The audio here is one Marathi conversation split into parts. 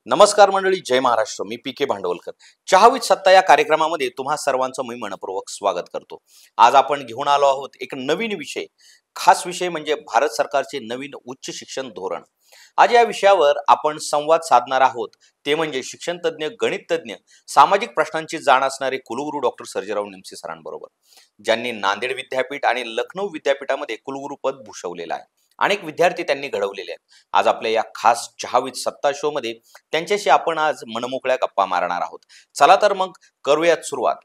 नमस्कार मंडळी, जय महाराष्ट्र. मी पी के भांडवलकर. चहावीत सत्ता या कार्यक्रमामध्ये तुम्हा सर्वांचं मी मनपूर्वक स्वागत करतो. आज आपण घेऊन आलो आहोत एक नवीन विषय. खास विषय म्हणजे भारत सरकारचे नवीन उच्च शिक्षण धोरण. आज या विषयावर आपण संवाद साधणार आहोत. ते म्हणजे शिक्षण तज्ज्ञ, गणित तज्ज्ञ, सामाजिक प्रश्नांची जाण असणारे कुलगुरू डॉक्टर सर्जेराव निमसे सरांबरोबर, ज्यांनी नांदेड विद्यापीठ आणि लखनौ विद्यापीठामध्ये कुलगुरू पद भूषवलेलं आहे. अनेक विद्यार्थी त्यांनी घडवलेले आहेत. आज आपल्या या खास चहावीत सत्ता शो मध्ये त्यांच्याशी आपण आज मनमोकळ्या गप्पा मारणार आहोत. चला तर मग करूयात सुरुवात.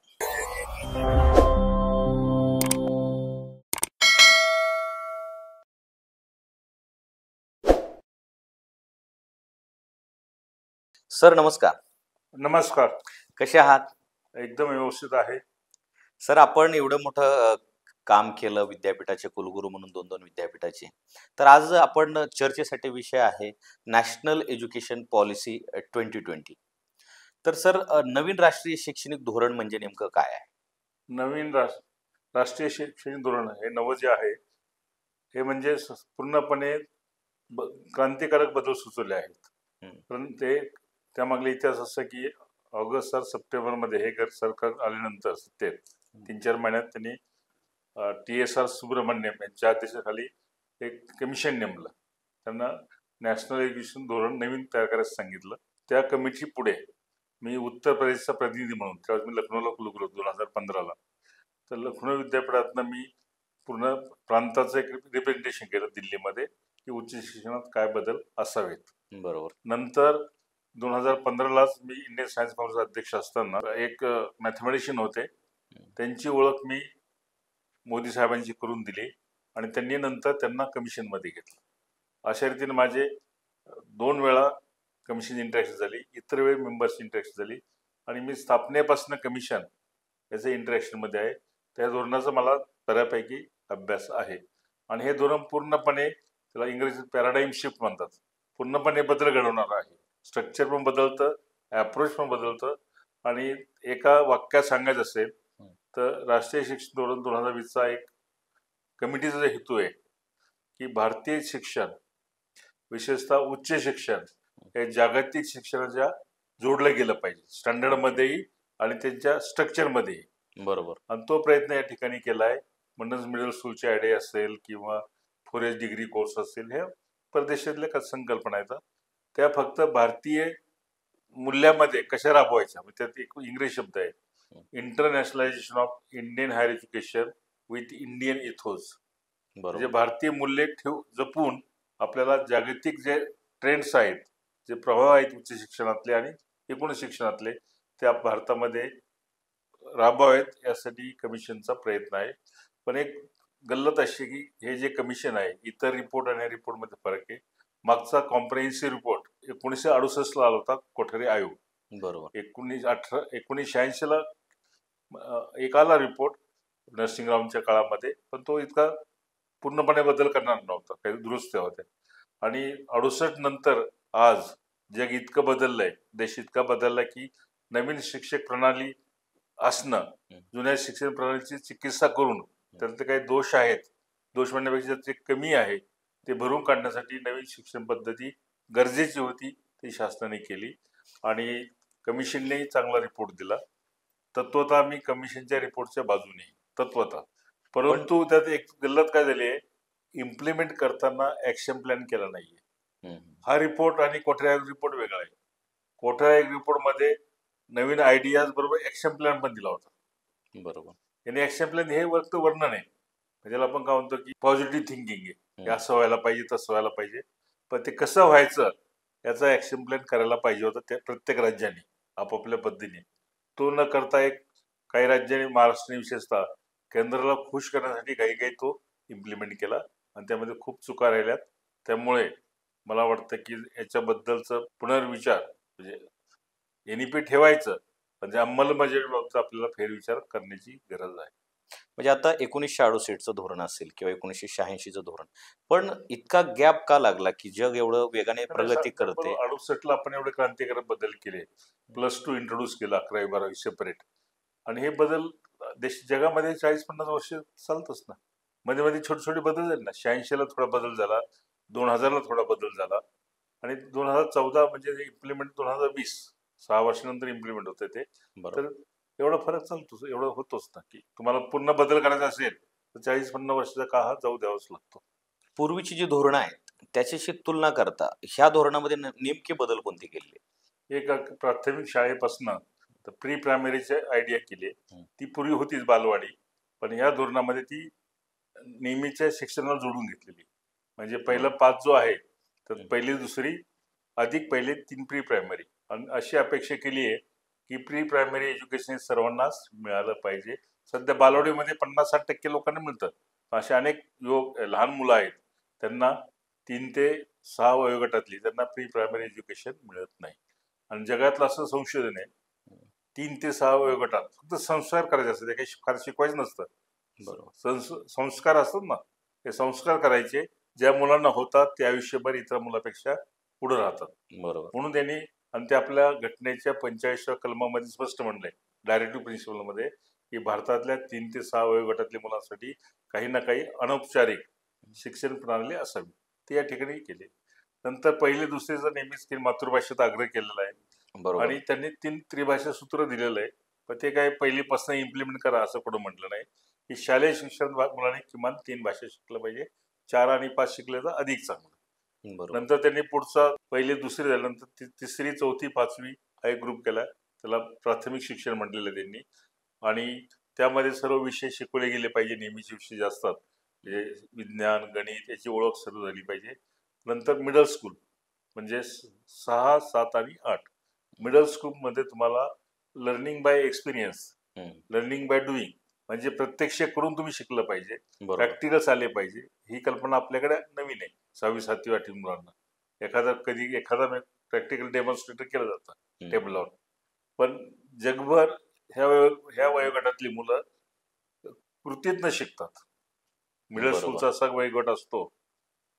सर नमस्कार. नमस्कार. कसे आहात? एकदम व्यवस्थित आहे. सर, आपण एवढं मोठं काम केलं विद्यापीठाचे कुलगुरू म्हणून, दोन विद्यापीठाचे. तर आज आपण चर्चेसाठी विषय आहे नॅशनल एज्युकेशन पॉलिसी 2020. तर सर, नवीन राष्ट्रीय शैक्षणिक धोरण म्हणजे नेमकं काय आहे? नवीन राष्ट्रीय शैक्षणिक धोरण हे नवं जे आहे हे म्हणजे पूर्णपणे क्रांतिकारक बदल सुचवले आहेत. पण ते त्यामागले इतिहास असं की ऑगस्ट सप्टेंबरमध्ये हे सरकार आल्यानंतर सत्तेत 3-4 महिन्यात त्यांनी TSR सुब्रमण्यम यांच्या अध्यक्षतेखाली एक कमिशन नेमलं. त्यांना नॅशनल एज्युकेशन धोरण नवीन तयार करायला सांगितलं. त्या कमिटी पुढे मी उत्तर प्रदेशचा प्रतिनिधी म्हणून, त्यावेळेस मी लखनौला कुलगुरू 2015ला, तर लखनौ विद्यापीठातनं मी पूर्ण प्रांताचं एक रिप्रेझेंटेशन केलं दिल्लीमध्ये की उच्च शिक्षणात काय बदल असावेत. बरोबर. नंतर 2015लाच मी इंडियन सायन्स काउन्सिलचा अध्यक्ष असताना एक मॅथमॅटिशियन होते, त्यांची ओळख मी मोदी साहेबांची करून दिली आणि त्यांनी नंतर त्यांना कमिशनमध्ये घेतलं. अशा रीतीने माझे 2 वेळा कमिशन इंटरॅक्शन झाली, इतर वेळी मेंबर्सची इंटरॅक्शन झाली आणि मी स्थापनेपासून कमिशन याचं इंटरॅक्शनमध्ये आहे. त्या धोरणाचा मला बऱ्यापैकी अभ्यास आहे आणि हे धोरण पूर्णपणे, त्याला इंग्रजीत पॅराडाईम शिफ्ट म्हणतात, पूर्णपणे बदल घडवणार आहे. स्ट्रक्चर पण बदलतं, अप्रोच पण बदलतं. आणि एका वाक्यात सांगायचं असेल तर राष्ट्रीय शिक्षण धोरण 2020चा एक कमिटीचा जो हेतू आहे की भारतीय शिक्षण, विशेषतः उच्च शिक्षण, हे जागतिक शिक्षणाच्या जोडलं गेलं पाहिजे, स्टँडर्डमध्येही आणि त्यांच्या स्ट्रक्चरमध्येही. बरोबर. आणि तो प्रयत्न या ठिकाणी केला आहे. म्हणूनच मिडल स्कूलची आयडिया असेल किंवा 4H डिग्री कोर्स असेल, ह्या परदेशातल्या संकल्पना आहेत. त्या फक्त भारतीय मूल्यामध्ये कशा राबवायच्या, त्यात एक इंग्रजी शब्द आहे, internationalisation of Indian higher education with Indian ethos. म्हणजे भारतीय मूल्ये जपून आपल्याला जागतिक जे ट्रेंड्स आहेत, जे प्रभाव आहेत उच्च शिक्षणातले आणि एकूण शिक्षणातले, ते भारतामध्ये राबवावेत, यासाठी कमिशनचा प्रयत्न आहे. पण एक गल्लत अशी की हे जे कमिशन आहे, इतर रिपोर्ट आणि रिपोर्टमध्ये फरक आहे. मागचा कॉम्प्रेहेन्सिव्ह रिपोर्ट 1968ला आला होता, कोठारी आयोग. बरोबर. 1986ला एक आला रिपोर्ट नरसिंगरावच्या काळामध्ये, पण तो इतका पूर्णपणे बदल करणार नव्हता, काही दुरुस्त्या होत्या. आणि 68 नंतर आज जग इतकं बदललंय, देश इतका बदलला की नवीन शिक्षक प्रणाली असणं, जुन्या शिक्षण प्रणालीची चिकित्सा करून त्यातले काही दोष आहेत, दोष म्हणण्यापेक्षा जे कमी आहे ते भरून काढण्यासाठी नवीन शिक्षण पद्धती गरजेची होती, ती शासनाने केली आणि कमिशननेही चांगला रिपोर्ट दिला. तत्वतः मी कमिशनच्या रिपोर्टच्या बाजूने, तत्वतः. परंतु त्यात एक गल्लत काय झाली आहे, इम्प्लिमेंट करताना ऍक्शन प्लॅन केला नाहीये. हा रिपोर्ट आणि कोठारी आयोग रिपोर्ट वेगळा आहे. कोठारी आयोग रिपोर्टमध्ये नवीन आयडियाज बरोबर ऍक्शन प्लॅन पण दिला होता. बरोबर. आणि ऍक्शन प्लॅन हे फक्त वर्णन आहे, त्याला आपण काय म्हणतो की पॉझिटिव्ह थिंकिंग आहे, असं व्हायला पाहिजे, तसं व्हायला पाहिजे. पण ते कसं व्हायचं याचा ऍक्शन प्लॅन करायला पाहिजे होता त्या प्रत्येक राज्याने आपापल्या पद्धतीने. तो न करता एक काही राज्यांनी, महाराष्ट्राने विशेषतः, केंद्राला खुश करण्यासाठी काही तो इम्प्लिमेंट केला आणि त्यामध्ये खूप चुका राहिल्यात. त्यामुळे मला वाटतं की याच्याबद्दलचं पुनर्विचार, म्हणजे NEP ठेवायचं, म्हणजे अंमलबजावणीबाबत आपल्याला फेरविचार करण्याची गरज आहे. म्हणजे आता 1968चं धोरण असेल किंवा 1986चं धोरण, पण इतका गॅप का लागला की जग एवढं वेगाने प्रगती करते? 68ला आपण एवढे क्रांतिकारक बदल केले, +2 इंट्रोड्यूस केला, 11वी-12वी सेपरेट, आणि हे बदल जगामध्ये 40-50 वर्ष चालतच ना. मध्ये मध्ये छोटे छोटे बदल झाले ना. 86ला थोडा बदल झाला, 2000ला थोडा बदल झाला आणि 2014 म्हणजे इम्प्लिमेंट 2020, 6 वर्षानंतर इम्प्लिमेंट होतं ते. बरोबर. तर एवढा फरक चालतोच, एवढं होतोच ना, की तुम्हाला पूर्ण बदल करायचा असेल तर 40-50 वर्षाचा काळ हा जाऊ द्यावाच लागतो. पूर्वीची जी धोरणं आहेत त्याच्याशी तुलना करता ह्या धोरणामध्ये नेमके बदल कोणते केले? एक प्राथमिक शाळेपासनं तर प्री प्रायमरीची आयडिया केली आहे. हं. ती पूर्वी होतीच बालवाडी, पण या धोरणामध्ये ती नेहमीच्या शिक्षणाला जोडून घेतलेली. म्हणजे पहिला बरोबर. 5 जो आहे, तर हं. पहिली दुसरी अधिक पहिले 3 प्री प्रायमरी, आणि अशी अपेक्षा केली आहे की प्री प्रायमरी एज्युकेशन सर्वांनाच मिळालं पाहिजे. सध्या बालवाडीमध्ये 50-60% लोकांना मिळतं. असे अनेक युवक लहान मुलं आहेत, त्यांना 3 ते 6 वयोगटातली त्यांना प्री प्रायमरी एज्युकेशन मिळत नाही. आणि जगातलं असं संशोधन आहे, 3 ते 6 वयोगटात फक्त संस्कार करायचे असतात, ते काही फार शिकवायचं नसतं. बरोबर. संस्कार असतात ना, ते संस्कार करायचे, ज्या मुलांना होतात ते आयुष्यभर इतर मुलापेक्षा पुढे राहतात. बरोबर. म्हणून त्यांनी, आणि ते आपल्या घटनेच्या 45व्या कलमामध्ये स्पष्ट म्हणलंय, डायरेक्टिव्ह प्रिन्सिपलमध्ये, की भारतातल्या 3 ते 6 वयोगटातल्या मुलांसाठी काही ना काही अनौपचारिक शिक्षण प्रणाली असावी. ते या ठिकाणी केले. नंतर पहिले दुसरीचा नेहमीच मातृभाषेचा आग्रह केलेला आहे, बरोबर. आणि त्यांनी 3 त्रिभाषा सूत्र दिलेलं आहे. पण ते काय पहिलीपासून इम्प्लिमेंट करा असं कुठं म्हटलं नाही, की शालेय शिक्षण मुलांनी किमान 3 भाषा शिकलं पाहिजे. 4 आणि 5 शिकले तर अधिक चांगलं. बरोबर. नंतर त्यांनी पुढचा पहिली दुसरी झाल्यानंतर तिसरी, चौथी, 5वी हा एक ग्रुप केला. त्याला प्राथमिक शिक्षण म्हटलेलं आहे त्यांनी. आणि त्यामध्ये सर्व विषय शिकवले गेले पाहिजे, नेहमीचे विषय जे असतात, म्हणजे विज्ञान, गणित याची ओळख सर्व झाली पाहिजे. नंतर मिडल स्कूल म्हणजे 6, 7 आणि 8. मिडल स्कूलमध्ये तुम्हाला लर्निंग बाय एक्सपिरियन्स, हं. लर्निंग बाय डुईंग, म्हणजे प्रत्यक्ष करून तुम्ही शिकलं पाहिजे, बरोबर. प्रॅक्टिकल्स आले पाहिजे. ही कल्पना आपल्याकडे नवीन आहे 6वी, 7वी, 8वी मुलांना. एखादा प्रॅक्टिकल डेमॉन्स्ट्रेटर केलं जातं हं. टेबलावर. पण जगभर ह्या वयोगटातली मुलं कृतीतनं शिकतात. मिडल बरोबर. स्कूलचा असा वयोगट असतो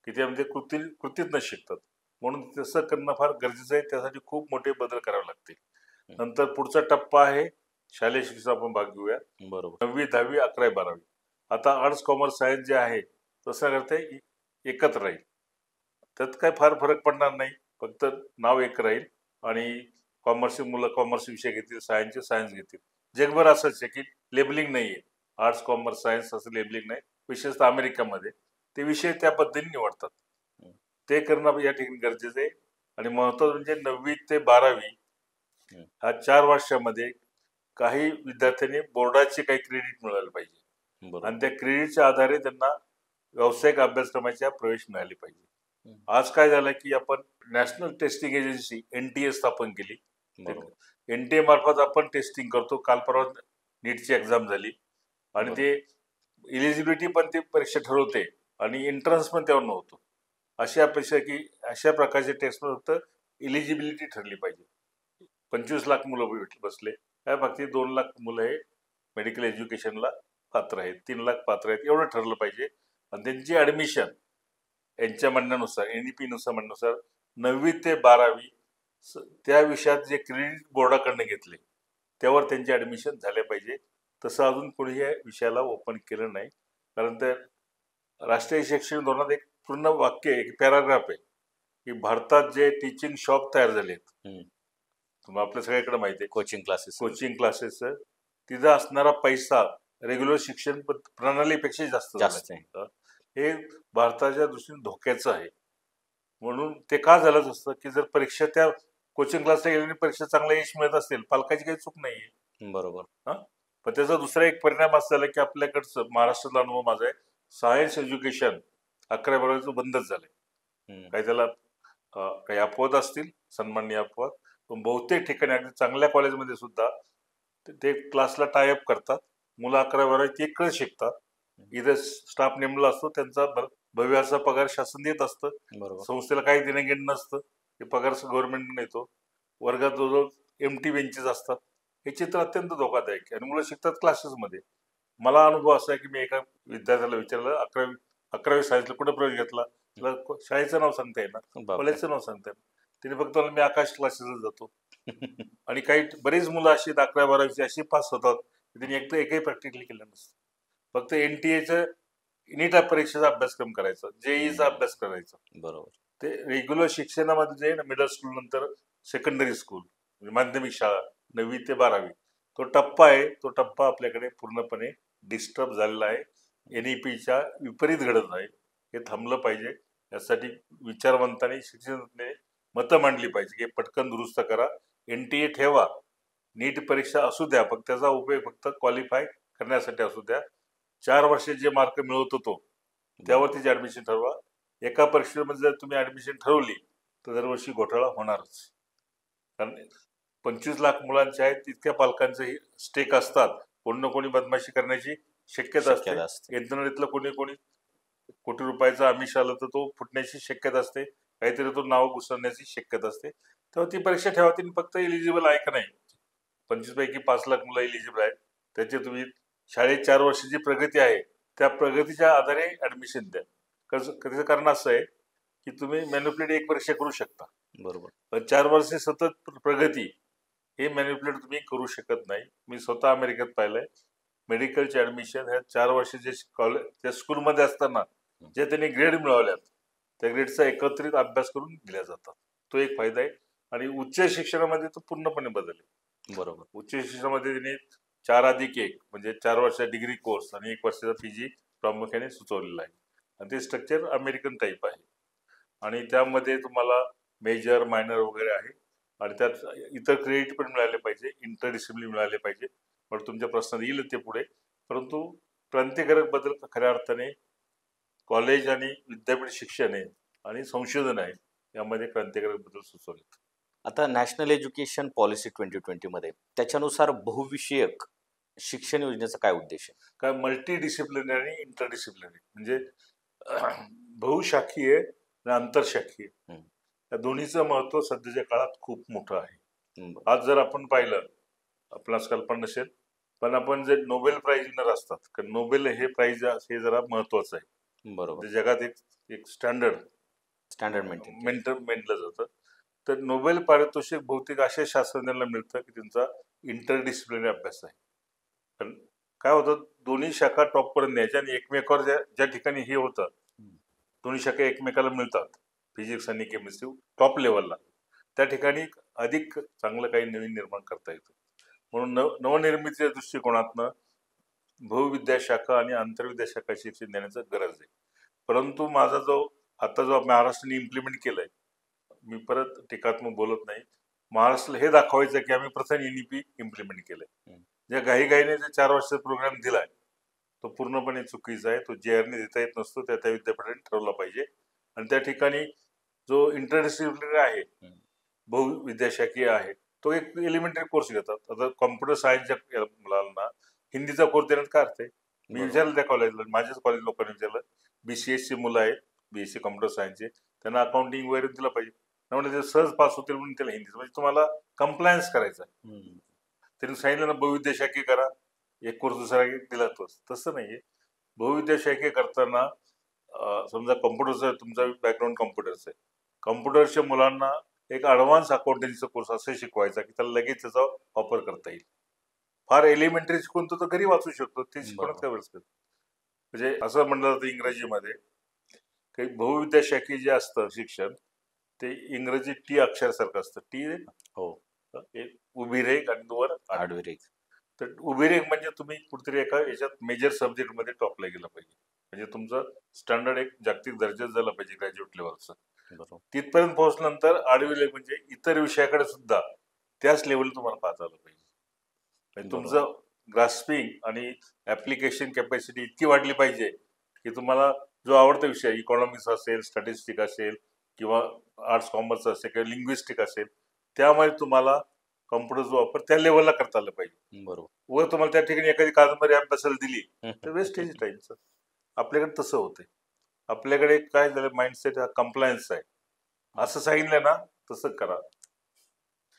की त्यामध्ये कृतीतनं शिकतात. म्हणून तसं करणं फार गरजेचं आहे. त्यासाठी खूप मोठे बदल करावे लागतील. हं. नंतर पुढचा टप्पा आहे शालेय शिक्षण, आपण भाग घेऊया. बरोबर. 9वी, 10वी, 11वी, 12वी. आता आर्ट्स, कॉमर्स, सायन्स जे आहे तसं करता एकत्र राहील. त्यात काय फार फरक पडणार नाही, फक्त नाव एक राहील. आणि कॉमर्सची मुलं कॉमर्स विषय घेतील, सायन्सचे सायन्स घेतील. जगभर असंच आहे की लेबलिंग नाहीये. आर्ट्स, कॉमर्स, सायन्स असं लेबलिंग नाही. विशेषतः अमेरिकामध्ये ते विषय त्या पद्धतीने निवडतात. हं. ते करणं या ठिकाणी गरजेचं आहे. आणि महत्त्वाचं म्हणजे 9वी ते 12वी हं. ह्या 4 वर्षामध्ये काही विद्यार्थ्यांनी बोर्डाचे काही क्रेडिट मिळाले पाहिजे, बरोबर. आणि त्या क्रेडिटच्या आधारे त्यांना व्यावसायिक अभ्यासक्रमाच्या प्रवेश मिळाले पाहिजे. हं. आज काय झालं की आपण नॅशनल टेस्टिंग एजन्सी NTA स्थापन केली. बरोबर. NTA मार्फत आपण टेस्टिंग करतो. काल परवा नीटची एक्झाम झाली, आणि बरोबर. ते इलिजिबिलिटी पण ते परीक्षा ठरवते, आणि एंट्रन्स पण त्यावर होतो. अशी अपेक्षा की अशा प्रकारचे टेस्ट फक्त इलिजिबिलिटी ठरली पाहिजे. 25 लाख मुलं बसले, त्या बाबतीत 2 लाख मुलं हे मेडिकल एज्युकेशनला पात्र आहेत, 3 लाख पात्र आहेत, एवढं ठरलं पाहिजे. आणि त्यांची ऍडमिशन यांच्या म्हणण्यानुसार, NEP नुसार म्हणण्यानुसार 9वी ते 12वी त्या विषयात जे क्रेडिट बोर्डाकडनं घेतले त्यावर त्यांचे ऍडमिशन झाले पाहिजे. तसं अजून कोणी या विषयाला ओपन केलं नाही. कारण त्या राष्ट्रीय शैक्षणिक धोरणात एक पूर्ण वाक्य आहे, एक पॅराग्राफ आहे, की भारतात जे टीचिंग शॉप तयार झालेत, हं. तुम्हाला आपल्या सगळ्याकडे माहिती आहे, कोचिंग क्लासेस. कोचिंग क्लासेस, तिथं असणारा पैसा रेग्युलर शिक्षण प्रणालीपेक्षा जास्त जास्त झाला. हे भारताच्या दृष्टीने धोक्याचं आहे. म्हणून ते का झालंच असतं की जर परीक्षा त्या कोचिंग क्लासला गेल्याने परीक्षा चांगला यश मिळत असेल, पालकाची काही चूक नाहीये. बरोबर. पण त्याचा दुसरा एक परिणाम असा झाला की आपल्याकडचं महाराष्ट्रातला अनुभव माझा आहे, सायन्स एज्युकेशन 11वी-12वीचं बंदच झालंय. हं. काही त्याला काही अपवाद असतील, सन्माननीय अपवाद, पण बहुतेक ठिकाणी अगदी चांगल्या कॉलेजमध्ये सुद्धा ते क्लासला टायअप करतात. मुलं 11वी-12वी तिकडे शिकतात. इथे स्टाफ नेमला असतो, त्यांचा भव्याचा पगार शासन देत असतं. बरोबर. संस्थेला काही देणं घेणं नसतं, ते पगार गव्हर्नमेंटने येतो. वर्गात जवळजवळ एम्प्टी बेंचेस असतात. हे चित्र अत्यंत धोकादायक आहे, आणि मुलं शिकतात क्लासेसमध्ये. मला अनुभव असा आहे की मी एका विद्यार्थ्याला विचारलं, 11वी सायन्सला कुठे प्रवेश घेतला, त्याला शाळेचं नाव सांगता येणार, बापरे. कॉलेजचं नाव सांगता येणार. तिने फक्त मला, मी आकाश क्लासेसला जातो. आणि काही बरीच मुलं अशी 11वी-12वीची अशी पास होतात की त्यांनी एकही प्रॅक्टिकली केलं नसतं. फक्त NTA नीट परीक्षेचा अभ्यासक्रम करायचा, JEEचा अभ्यास करायचा. बरोबर. ते रेग्युलर शिक्षणामध्ये जे आहे ना, मिडल स्कूल नंतर सेकंडरी स्कूल म्हणजे माध्यमिक शाळा 9वी ते 12वी तो टप्पा आहे. तो टप्पा आपल्याकडे पूर्णपणे डिस्टर्ब झालेला आहे. NEPच्या विपरीत घडत आहे. हे थांबलं पाहिजे. यासाठी विचारवंतांनी शिक्षणाने मतं मांडली पाहिजे की पटकन दुरुस्त करा. NTA ठेवा. नीट परीक्षा असू द्या, पण त्याचा उपयोग फक्त क्वालिफाय करण्यासाठी असू द्या. 4 वर्षे जे मार्क मिळवत होतो त्यावरतीच ऍडमिशन ठरवा. एका परीक्षेमध्ये जर तुम्ही ऍडमिशन ठरवली तर दरवर्षी घोटाळा होणारच. कारण 25 लाख मुलांचे आहेत, तितक्या पालकांचे स्टेक असतात. कोणी ना कोणी बदमाशी करण्याची शक्यता असते. यंत्रणेतलं कोणी कोटी रुपयाचा आमिष आलं तर तो फुटण्याची शक्यता असते. काहीतरी तो नाव घुसवण्याची शक्यता असते. तेव्हा ती परीक्षा ठेवा. ती फक्त एलिजिबल आहे का नाही, 25 पैकी 5 लाख मुलं एलिजिबल आहेत, त्याचे तुम्ही शाळेत 4 वर्षाची प्रगती आहे त्या प्रगतीच्या आधारे ऍडमिशन द्या. त्याचं कारण असं आहे की तुम्ही मॅन्युप्युलेट एक परीक्षा करू शकता, बरोबर, पण 4 वर्षे सतत प्रगती हे मॅन्युप्युलेट तुम्ही करू शकत नाही. मी स्वतः अमेरिकेत पाहिलंय. मेडिकलचे ऍडमिशन ह्या 4 वर्ष जे कॉलेज त्या स्कूलमध्ये असताना जे त्यांनी ग्रेड मिळवल्यात त्या ग्रेडचा एकत्रित अभ्यास करून दिल्या जातात. तो एक फायदा आहे. आणि उच्च शिक्षणामध्ये तो पूर्णपणे बदल आहे. बरोबर. उच्च शिक्षणामध्ये त्यांनी 4+1 म्हणजे 4 वर्षाचा डिग्री कोर्स आणि 1 वर्षाचा PG प्रामुख्याने सुचवलेला आहे. आणि ते स्ट्रक्चर अमेरिकन टाईप आहे. आणि त्यामध्ये तुम्हाला मेजर मायनर वगैरे आहे. आणि त्यात इतर क्रेडिट पण मिळाले पाहिजे, इंटरडिसिप्लिन मिळाले पाहिजे. पण तुमच्या प्रश्नात येईल ते पुढे. परंतु क्रांतिकारक बदल खऱ्या अर्थाने कॉलेज आणि विद्यापीठ शिक्षण आहे आणि संशोधन आहे, यामध्ये क्रांतिकारक बदल सुचवलेत. आता नॅशनल एज्युकेशन पॉलिसी 2020 मध्ये त्याच्यानुसार बहुविषयक शिक्षण योजनेचा काय उद्देश आहे? काय मल्टी डिसिप्लिनरी आणि इंटरडिसिप्लिनरी म्हणजे बहुशाखीय आणि आंतरशाखीय या दोन्हीचं महत्व सध्याच्या काळात खूप मोठं आहे. आज जर आपण पाहिलं, आपणास कल्पना नसेल, पण आपण जे नोबेल प्राइज विनर असतात, कारण नोबेल हे प्राइज हे जरा महत्वाचं आहे. बरोबर, जगात एक स्टँडर्ड मेंटलं जातं. तर नोबेल पारितोषिक बहुतेक अशा शास्त्रज्ञांना मिळतं की त्यांचा इंटरडिसिप्लिनरी अभ्यास आहे. पण काय होतं, दोन्ही शाखा टॉप पर्यंत न्यायच्या आणि एकमेकावर ज्या ठिकाणी हे होतं, दोन्ही शाखा एकमेकाला मिळतात, फिजिक्स आणि केमिस्ट्री टॉप लेवलला, त्या ठिकाणी अधिक चांगलं काही नवीन निर्माण करता येतं. म्हणून नवनिर्मितीच्या दृष्टिकोनातनं बहुविद्याशाखा आणि आंतरविद्याशाखा शिक्षण देण्याचं गरज आहे. परंतु माझा आता जो महाराष्ट्राने इम्प्लिमेंट केलंय, मी परत टीकात्मक बोलत नाही, महाराष्ट्राला हे दाखवायचं की आम्ही प्रथम NEP इम्प्लिमेंट केलंय. ज्या घाईघाईने जे 4 वर्षाचा प्रोग्राम दिलाय तो पूर्णपणे चुकीचा आहे. तो JR ने देता येत नसतो, त्या विद्यापीठाने ठरवला पाहिजे. आणि त्या ठिकाणी जो इंटरडिसिप्लिनरी आहे, बहुविद्याशाखीय आहे, तो एक एलिमेंटरी कोर्स घेतात. आता कॉम्प्युटर सायन्सच्या मुलांना हिंदीचा कोर्स देण्यात काय अर्थ आहे? मी विचारलं त्या कॉलेजला, माझ्याच कॉलेज लोकांनी विचारलं, BCS ची मुलं आहेत, BSc कॉम्प्युटर सायन्सचे, त्यांना अकाउंटिंग वगैरे दिलं पाहिजे. त्यामुळे ते सहज पास होतील म्हणून त्याला हिंदी, म्हणजे तुम्हाला कंप्लायन्स करायचा आहे. त्यांनी सांगितलं ना बहुविद्याशाखीय करा, एक कोर्स दुसरा दिला तोच. तसं नाहीये. बहुविद्याशाखीय करताना समजा कॉम्प्युटरचा तुमचा बॅकग्राऊंड कॉम्प्युटरचा आहे, कॉम्प्युटरच्या मुलांना एक ॲडव्हान्स अकाउंटन्सीचा कोर्स असं शिकवायचा की त्याला लगेच त्याचा वापर करता येईल. फार एलिमेंटरी शिकून तो घरी वाचू शकतो, ते शिकवण्यात काय वेळच. म्हणजे असं म्हणलं जातं इंग्रजीमध्ये, काही बहुविद्याशाखीय जे असतं शिक्षण ते इंग्रजी T अक्षरासारखं असतं. T आहे ना, हो, एक उभी रेख आणि वर आडवी रेख. तर उभी रेख म्हणजे तुम्ही कुठेतरी एका याच्यात मेजर सब्जेक्टमध्ये टॉपला गेलं पाहिजे, म्हणजे तुमचं स्टँडर्ड एक जागतिक दर्जाच झाला पाहिजे ग्रॅज्युएट लेवलचं. तिथपर्यंत पोहोचल्यानंतर आडवी रेख म्हणजे इतर विषयाकडे सुद्धा त्याच लेवल तुम्हाला पाहता आलं पाहिजे. तुमचं ग्रास्पिंग आणि ऍप्लिकेशन कॅपॅसिटी इतकी वाढली पाहिजे की तुम्हाला जो आवडता विषय, इकॉनॉमिक्स असेल, स्टॅटिस्टिक असेल किंवा आर्ट्स कॉमर्स असेल किंवा लिंग्विस्टिक असेल, त्यामध्ये तुम्हाला कॉम्प्युटरचा वापर त्या लेवलला करता आलं पाहिजे. बरोबर. व तुम्हाला त्या ठिकाणी एखादी कादंबरी अभ्यासाला दिली तर वेस्टेज टाईमचं. आपल्याकडे तसं होतंय. आपल्याकडे काय झालं, माइंडसेट हा कंप्लायन्स आहे. असं सांगितलं ना तसं करा.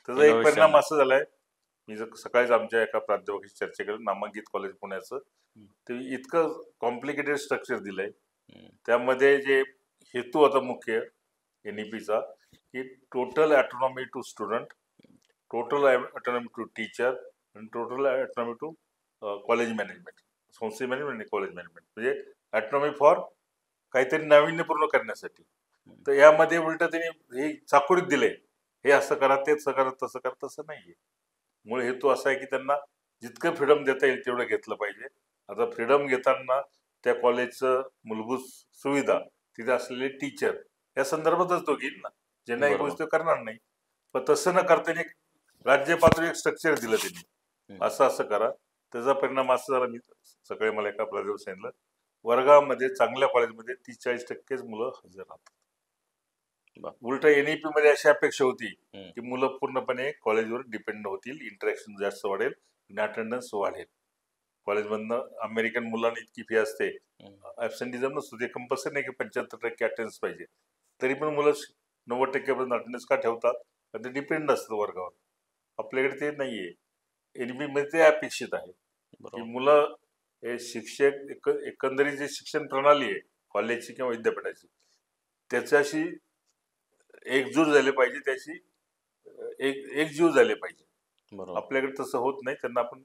त्याचा एक परिणाम असा झालाय, मी सकाळीच आमच्या एका प्राध्यापकाशी चर्चा केली, नामांकित कॉलेज पुण्याचं, ते इतकं कॉम्प्लिकेटेड स्ट्रक्चर दिलंय. त्यामध्ये जे हेतू होता मुख्य NEPचा की total autonomy to student, total autonomy to teacher आणि total autonomy to college management, संस्थे मॅनेजमेंट आणि कॉलेज मॅनेजमेंट, म्हणजे ऑटोनॉमी फॉर काहीतरी नाविन्यपूर्ण करण्यासाठी. तर यामध्ये उलट त्यांनी हे चाकोरीत दिले, हे असं करा, ते करा, तसं करा. तसं नाहीये. मूळ हेतू असा आहे की त्यांना जितकं फ्रीडम देता येईल तेवढं घेतलं पाहिजे. आता फ्रीडम घेताना त्या कॉलेजचं मूलभूत सुविधा, तिथे असलेले टीचर या संदर्भातच तो घेईल ना, ज्यांना एक गोष्ट करणार नाही. पण तसं न करता एक राज्य पातळी एक स्ट्रक्चर दिलं त्यांनी, असं असं करा. त्याचा परिणाम असा झाला, मी सकाळी मला एका प्रदेशात सांगितलं, वर्गामध्ये चांगल्या कॉलेजमध्ये 30-40% मुलं हजर राहतात. उलट एनईपी मध्ये अशी अपेक्षा होती की मुलं पूर्णपणे कॉलेजवर डिपेंड होतील, इंटरॅक्शन जास्त वाढेल आणि अटेंडन्स वाढेल. कॉलेजमधनं अमेरिकन मुलांना इतकी फी असते, ऍब्सेंटिझम नसतो, ते कंपल्सरी नाही की 75% अटेंडन्स पाहिजे. तरी पण मुलं 90% पर्यंत अटेंडन्स का ठेवतात? कारण ते डिपेंड असतं वर्गावर. आपल्याकडे ते नाहीये. एनईपी मध्ये ते अपेक्षित आहे की मुलं हे शिक्षक एकंदरीत जे शिक्षण प्रणाली आहे कॉलेजची किंवा विद्यापीठाची, त्याच्याशी एकजूट झाले पाहिजे, त्याची एकजीव झाले पाहिजे. आपल्याकडे तसं होत नाही. त्यांना आपण,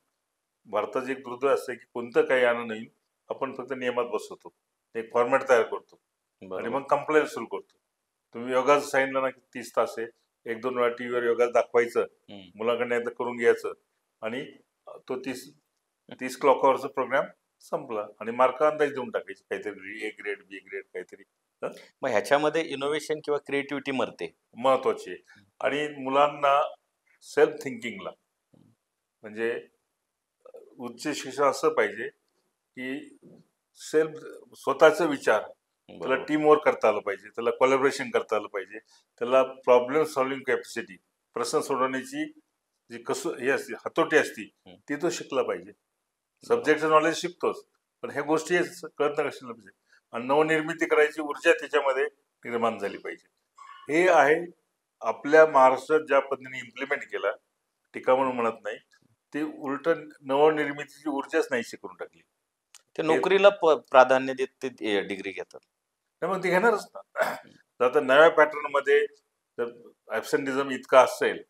भारताचं एक दुर्दैव असतं की कोणतं काही आणू नाही, आपण फक्त नियमात बसवतो, एक फॉर्मॅट तयार करतो आणि मग कंप्लेंट सुरू करतो. तुम्ही योगाचं सांगितलं ना की 30 तास आहे, 1-2 वेळा टीव्हीवर योगाचं दाखवायचं, मुलाकडनं एकदा करून घ्यायचं आणि तो 30 क्लॉक अवरचा प्रोग्राम संपला आणि मार्क अंदाज देऊन टाकायचे, काहीतरी A ग्रेड, B ग्रेड काहीतरी. मग ह्याच्यामध्ये इनोव्हेशन किंवा क्रिएटिव्हिटी मरते, महत्वाची. आणि मुलांना सेल्फ थिंकिंगला, म्हणजे उच्च शिक्षण असं पाहिजे की स्वतःचा विचार, त्याला टीम वर्क करता आलं पाहिजे, त्याला कोलॅबोरेशन करता आलं पाहिजे, त्याला प्रॉब्लेम सॉल्व्हिंग कॅपॅसिटी, प्रश्न सोडवण्याची जी हे असते, हातोटी असती, ती तो शिकला पाहिजे. सब्जेक्टचं नॉलेज शिकतोच, पण ह्या गोष्टी कळत कशाला पाहिजे. आणि नवनिर्मिती करायची ऊर्जा त्याच्यामध्ये निर्माण झाली पाहिजे. हे आहे आपल्या महाराष्ट्रात ज्या पद्धतीने इम्प्लिमेंट केला, टीका म्हणून म्हणत नाही, ते उलट नवनिर्मितीची ऊर्जाच नाही करून टाकली. ते नोकरीला प्राधान्य देत ते डिग्री घेतात. नाही, मग ते घेणारच ना. आता नव्या पॅटर्न मध्ये जर ऍब्सेंटिझम इतका असेल,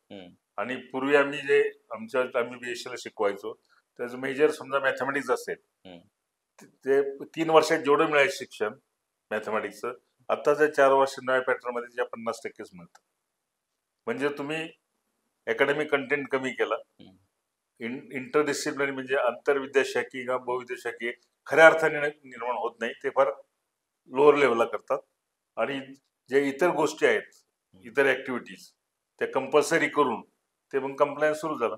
आणि पूर्वी आम्ही बीएससीला शिकवायचो, त्याचं मेजर समजा मॅथमॅटिक्स असेल, ते 3 वर्षात जेवढं मिळायचं शिक्षण मॅथमॅटिक्सचं, आताच्या 4 वर्ष नव्या पॅटर्न मध्ये त्या 50%च मिळतं. म्हणजे तुम्ही अकॅडमिक कंटेंट कमी केला, इंटरडिसिप्लिनरी म्हणजे आंतरविद्याशाखी किंवा बहुविद्याशाखी खऱ्या अर्थाने निर्माण होत नाही, ते फार लोअर लेवलला करतात. आणि जे इतर गोष्टी आहेत, इतर ऍक्टिव्हिटीज, त्या कंपल्सरी करून ते मग कंप्लायन्स सुरू झाला.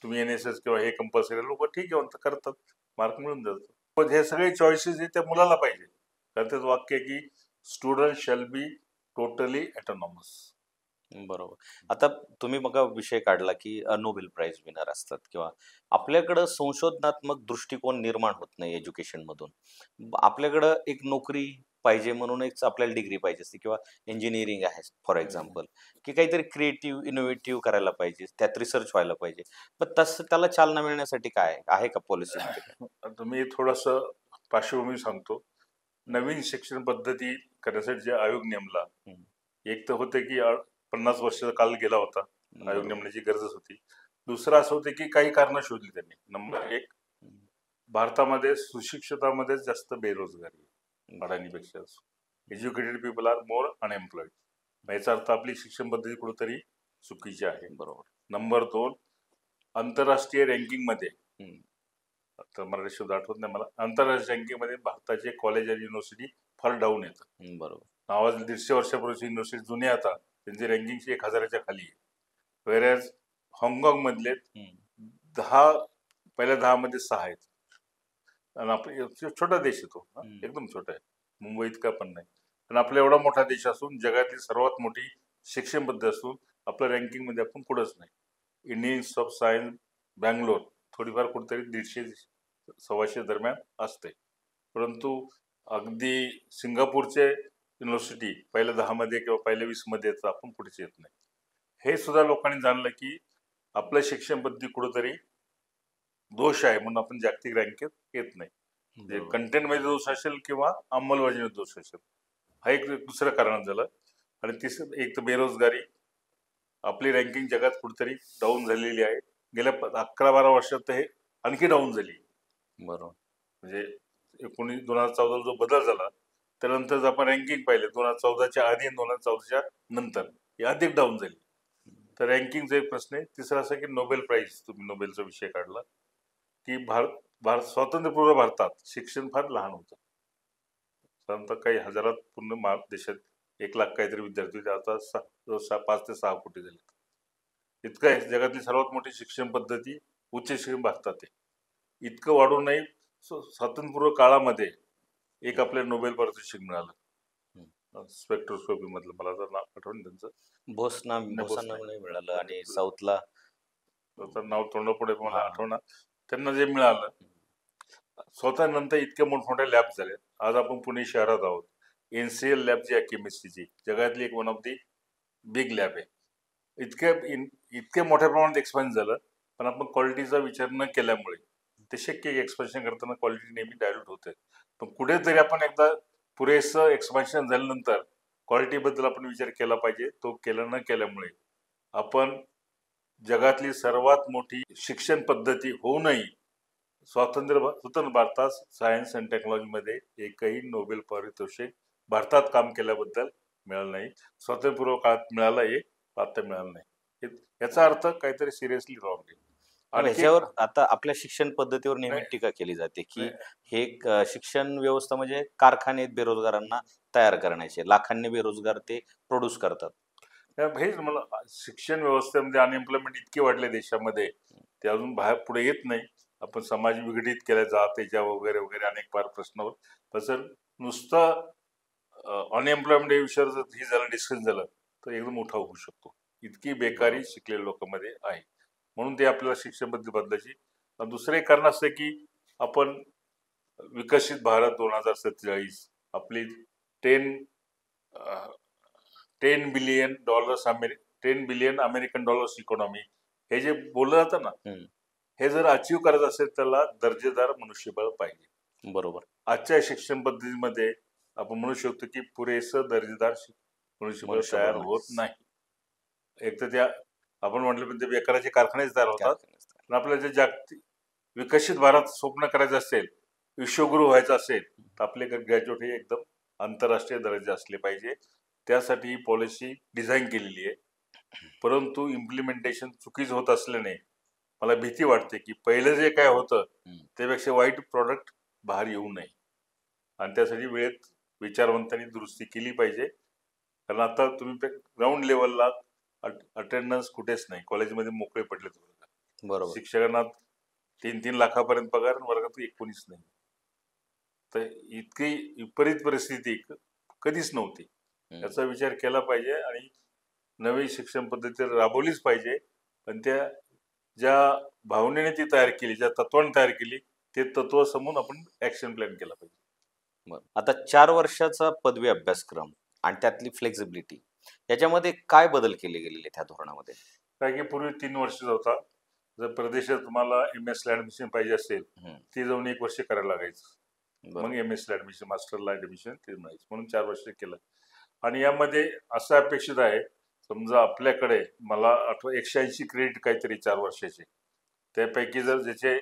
तुम्ही NSS किंवा हे कंपल्सरी, लोक ठीक आहे करतात, मार्क मिळून जातात. पण हे सगळे चॉईसेस त्या मुलाला पाहिजे. कारण त्याचं वाक्य आहे की student shall be totally autonomous. बरोबर. आता तुम्ही बघा विषय काढला की नोबेल प्राइज विनर असतात, किंवा आपल्याकडं संशोधनात्मक दृष्टिकोन निर्माण होत नाही एज्युकेशन मधून. आपल्याकडं एक नोकरी पाहिजे म्हणून एक आपल्याला डिग्री पाहिजे असते, किंवा इंजिनिअरिंग आहे फॉर एक्झाम्पल, की काहीतरी क्रिएटिव्ह इनोव्हेटिव्ह करायला पाहिजे, त्यात रिसर्च व्हायला पाहिजे. पण तसं त्याला चालना मिळण्यासाठी काय आहे का पॉलिसी? तुम्ही थोडस पार्श्वभूमी सांगतो. नवीन शिक्षण पद्धती करण्यासाठी जे आयोग नेमला, एक तर होते की 50 वर्षाचा काल गेला होता, आयोग नेमण्याची गरजच होती. दुसरं असं होतं की काही कारण शोधली त्यांनी. नंबर 1, भारतामध्ये सुशिक्षितांमध्येच जास्त बेरोजगारी आहे अडाणीपेक्षा. Educated people are more unemployed. याचा अर्थ आपली शिक्षण पद्धती कुठेतरी चुकीची आहे. बरोबर. नंबर 2, आंतरराष्ट्रीय रँकिंग मध्ये, आता मराठी शब्द आठवत नाही मला, आंतरराष्ट्रीय रँकिंग मध्ये भारताचे कॉलेज आणि युनिव्हर्सिटी फार डाऊन येतात. बरोबर. नावाजले 150 वर्षापूर्वीची युनिव्हर्सिटी जुने, आता त्यांची रँकिंग 1000च्या खाली आहे. वेरॅज हाँगकाँग मधले 10 पहिल्या 10 मध्ये 6 आहेत. आणि आपला छोटा देश आहे तो, एकदम छोटा आहे, मुंबई इतका पण नाही. पण आपला एवढा मोठा देश असून, जगातली सर्वात मोठी शिक्षण पद्धती असून, आपल्या रँकिंग मध्ये आपण पुढेच नाही. Indian institute of science Bangalore थोडीफार कुठेतरी 150-125 दरम्यान असते. परंतु अगदी सिंगापूरचे युनिव्हर्सिटी पहिल्या 10 मध्ये किंवा पहिल्या 20 मध्ये येतं, आपण पुढेच येत नाही. हे सुद्धा लोकांनी जाणलं की आपलं शिक्षण पद्धती कुठेतरी दोष आहे, म्हणून आपण जागतिक रँकेत येत नाही. म्हणजे कंटेंट मध्ये दोष असेल किंवा अंमलबजावणीत दोष असेल, हा एक दुसरं कारण झालं. आणि तिसरं एक तर बेरोजगारी. आपली रँकिंग जगात कुठेतरी डाऊन झालेली आहे. गेल्या 11-12 वर्षात तर हे आणखी डाऊन झाली. बरोबर. म्हणजे 2014 जो बदल झाला, त्यानंतर जर आपण रँकिंग पाहिले 2014च्या आधी आणि 2014च्या नंतर ही अधिक डाऊन झाली. तर रँकिंगचा एक प्रश्न आहे. तिसरा असा की नोबेल प्राइज, तुम्ही नोबेलचा विषय काढला की भारत स्वातंत्र्यपूर्व भारतात शिक्षण फार लहान होतं. साधारणतः काही हजारात पूर्ण देशात 1 लाख काहीतरी विद्यार्थी होते. आता 5 ते 6 कोटी झाले. इतकं आहे. जगातली सर्वात मोठी शिक्षण पद्धती उच्च शिक्षण भारतात आहे. इतकं वाढूनही स्वातंत्र्यपूर्व काळामध्ये एक आपल्याला नोबेल पारितोषिक मिळालं स्पेक्ट्रोस्कोपी मधलं, मला तर नाव आठवण त्यांचं, भोसांना नाही मिळालं आणि साऊथला नाव तोंडापुढे मला आठवणार. त्यांना जे मिळालं, स्वतः नंतर इतके मोठमोठ्या लॅब झाले. आज आपण पुणे शहरात आहोत. NCL लॅब जी आहे केमिस्ट्रीची, जगातली एक one of the big lab आहे. इतके मोठ्या प्रमाणात एक्सपान्स झालं, पण आपण क्वालिटीचा विचार न केल्यामुळे ते शक्य आहे. एक्सपान्शन करताना क्वालिटी नेहमी डायल्यूट होते. पण कुठेतरी आपण एकदा पुरेसं एक्सपान्शन झाल्यानंतर क्वालिटीबद्दल आपण विचार केला पाहिजे. तो केला न केल्यामुळे आपण जगातली सर्वात मोठी शिक्षण पद्धती होऊनही स्वतंत्र भारतात सायन्स अँड टेक्नॉलॉजीमध्ये एकही नोबेल पारितोषिक भारतात काम केल्याबद्दल मिळालं नाही. स्वातंत्र्यपूर्व काळात मिळालं आहे, आता मिळालं नाही. याचा अर्थ काहीतरी सिरियसली रॉंग आहे. आणि ह्याच्यावर आता आपल्या शिक्षण पद्धतीवर नेहमी टीका केली जाते की हे शिक्षण व्यवस्था म्हणजे कारखान्यात बेरोजगारांना तयार करण्याचे, लाखांनी बेरोजगार ते प्रोड्यूस करतात. हेच मला शिक्षण व्यवस्थेमध्ये अनएम्प्लॉयमेंट इतके वाढले देशामध्ये, ते अजून बाहेर पुढे येत नाही. आपण समाज विघटित केला जातेच्या वगैरे वगैरे अनेक फार प्रश्नावर. पण जर नुसतं अनएम्प्लॉयमेंट या विषयावर जर हे झालं, डिस्कशन झालं, तर एकदम मोठा होऊ शकतो. इतकी बेकारी शिकलेल्या लोकांमध्ये आहे. म्हणून ते आपल्याला शिक्षण पद्धती बदलायची. दुसरं एक कारण असतं की आपण विकसित भारत 2047 आपली 10 बिलियन अमेरिकन डॉलर्स इकॉनॉमी, हे जे बोललं जातं ना, हे जर अचीव करायचं असेल त्याला दर्जेदार मनुष्यबळ पाहिजे. बरोबर. आजच्या शिक्षण पद्धतीमध्ये आपण म्हणू शकतो की पुरेसं दर्जेदार मनुष्यबळ तयार होत नाही. एक तर त्या आपण म्हटलं पण ते बेकाराचे कारखानेच तयार होतात. पण आपल्याला जे जागतिक विकसित भारत स्वप्न करायचं असेल, विश्वगुरु व्हायचं असेल, तर आपले ग्रॅज्युएट हे एकदम आंतरराष्ट्रीय दर्जा असले पाहिजे. त्यासाठी ही पॉलिसी डिझाईन केलेली आहे. परंतु इम्प्लिमेंटेशन चुकीच होत असल्याने मला भीती वाटते की पहिलं जे काय होतं त्यापेक्षा वाईट प्रॉडक्ट बाहेर येऊ नये. आणि त्यासाठी वेळेत विचारवंतांनी दुरुस्ती केली पाहिजे. कारण आता तुम्ही ग्राउंड लेवलला अटेंडन्स कुठेच नाही. कॉलेजमध्ये मोकळे पडले बरोबर. शिक्षकांना 3-3 लाखापर्यंत पगार, वर्गात 19 नाही. तर इतकी विपरीत परिस्थिती कधीच नव्हती. याचा विचार केला पाहिजे आणि नवी शिक्षण पद्धती राबवलीच पाहिजे. पण त्या ज्या भावनेने ती तयार केली, ज्या तत्वाने तयार केली, ते तत्व समजून आपण ऍक्शन प्लॅन केला पाहिजे. आता 4 वर्षाचा पदवी अभ्यासक्रम आणि त्यातली फ्लेक्झिबिलिटी, याच्यामध्ये काय बदल केले गेलेले त्या धोरणामध्ये? काय की पूर्वी 3 वर्षाचा होता. जर प्रदेशात तुम्हाला MS ला ऍडमिशन पाहिजे असेल, ते जाऊन 1 वर्ष करायला लागायचं. मग MS ला ऍडमिशन, मास्टरला ऍडमिशन ते मिळायचं. म्हणून 4 वर्ष केलं. आणि यामध्ये असं अपेक्षित आहे, समजा आपल्याकडे मला 180 क्रेडिट काहीतरी 4 वर्षाचे, त्यापैकी जर ज्याचे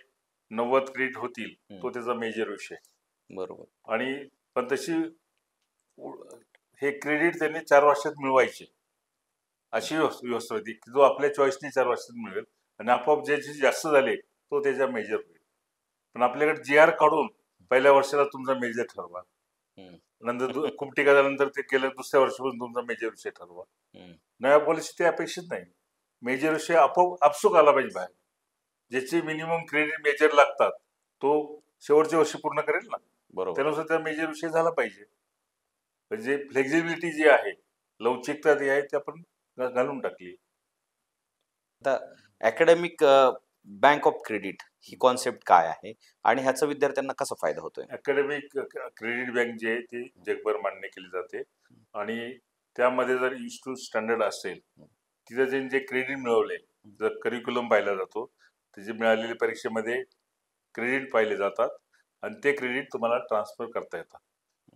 90 क्रेडिट होतील तो त्याचा मेजर विषय. बरोबर. आणि पण तशी हे क्रेडिट त्यांनी 4 वर्षात मिळवायचे अशी व्यवस्था होती की जो आपल्या चॉईसने 4 वर्षात मिळेल आणि आपोआप ज्याचे जास्त झाले तो त्याचा मेजर होईल. पण आपल्याकडे GR काढून पहिल्या वर्षाला तुमचा मेजर ठरवा, नंतर खूप टीका झाल्यानंतर ते केलं दुसऱ्या वर्षापासून तुमचा मेजर विषय ठरवा. नव्या पॉलिसी ते अपेक्षित नाही. मेजर विषय आपोआप आपसूक आला पाहिजे बाहेर. ज्याचे मिनिमम क्रेडिट मेजर लागतात तो शेवटच्या वर्षी पूर्ण करेल ना, त्यानुसार त्या मेजर विषय झाला पाहिजे. म्हणजे फ्लेक्झिबिलिटी जी आहे, लवचिकता जी आहे ती आपण घालून टाकली. आता academic bank of credit he concept काय आहे आणि ह्याचा विद्यार्थ्यांना कसा फायदा होतोय? अकॅडमिक क्रेडिट बँक जे आहे ती जगभर मान्य केली जाते आणि त्यामध्ये जर इन्स्टिट्यूट स्टँडर्ड असेल, तिथे जे क्रेडिट मिळवले, जर करिक्युलम पाहिला जातो, त्याचे मिळालेल्या परीक्षेमध्ये क्रेडिट पाहिले जातात आणि ते क्रेडिट तुम्हाला ट्रान्सफर करता येतात.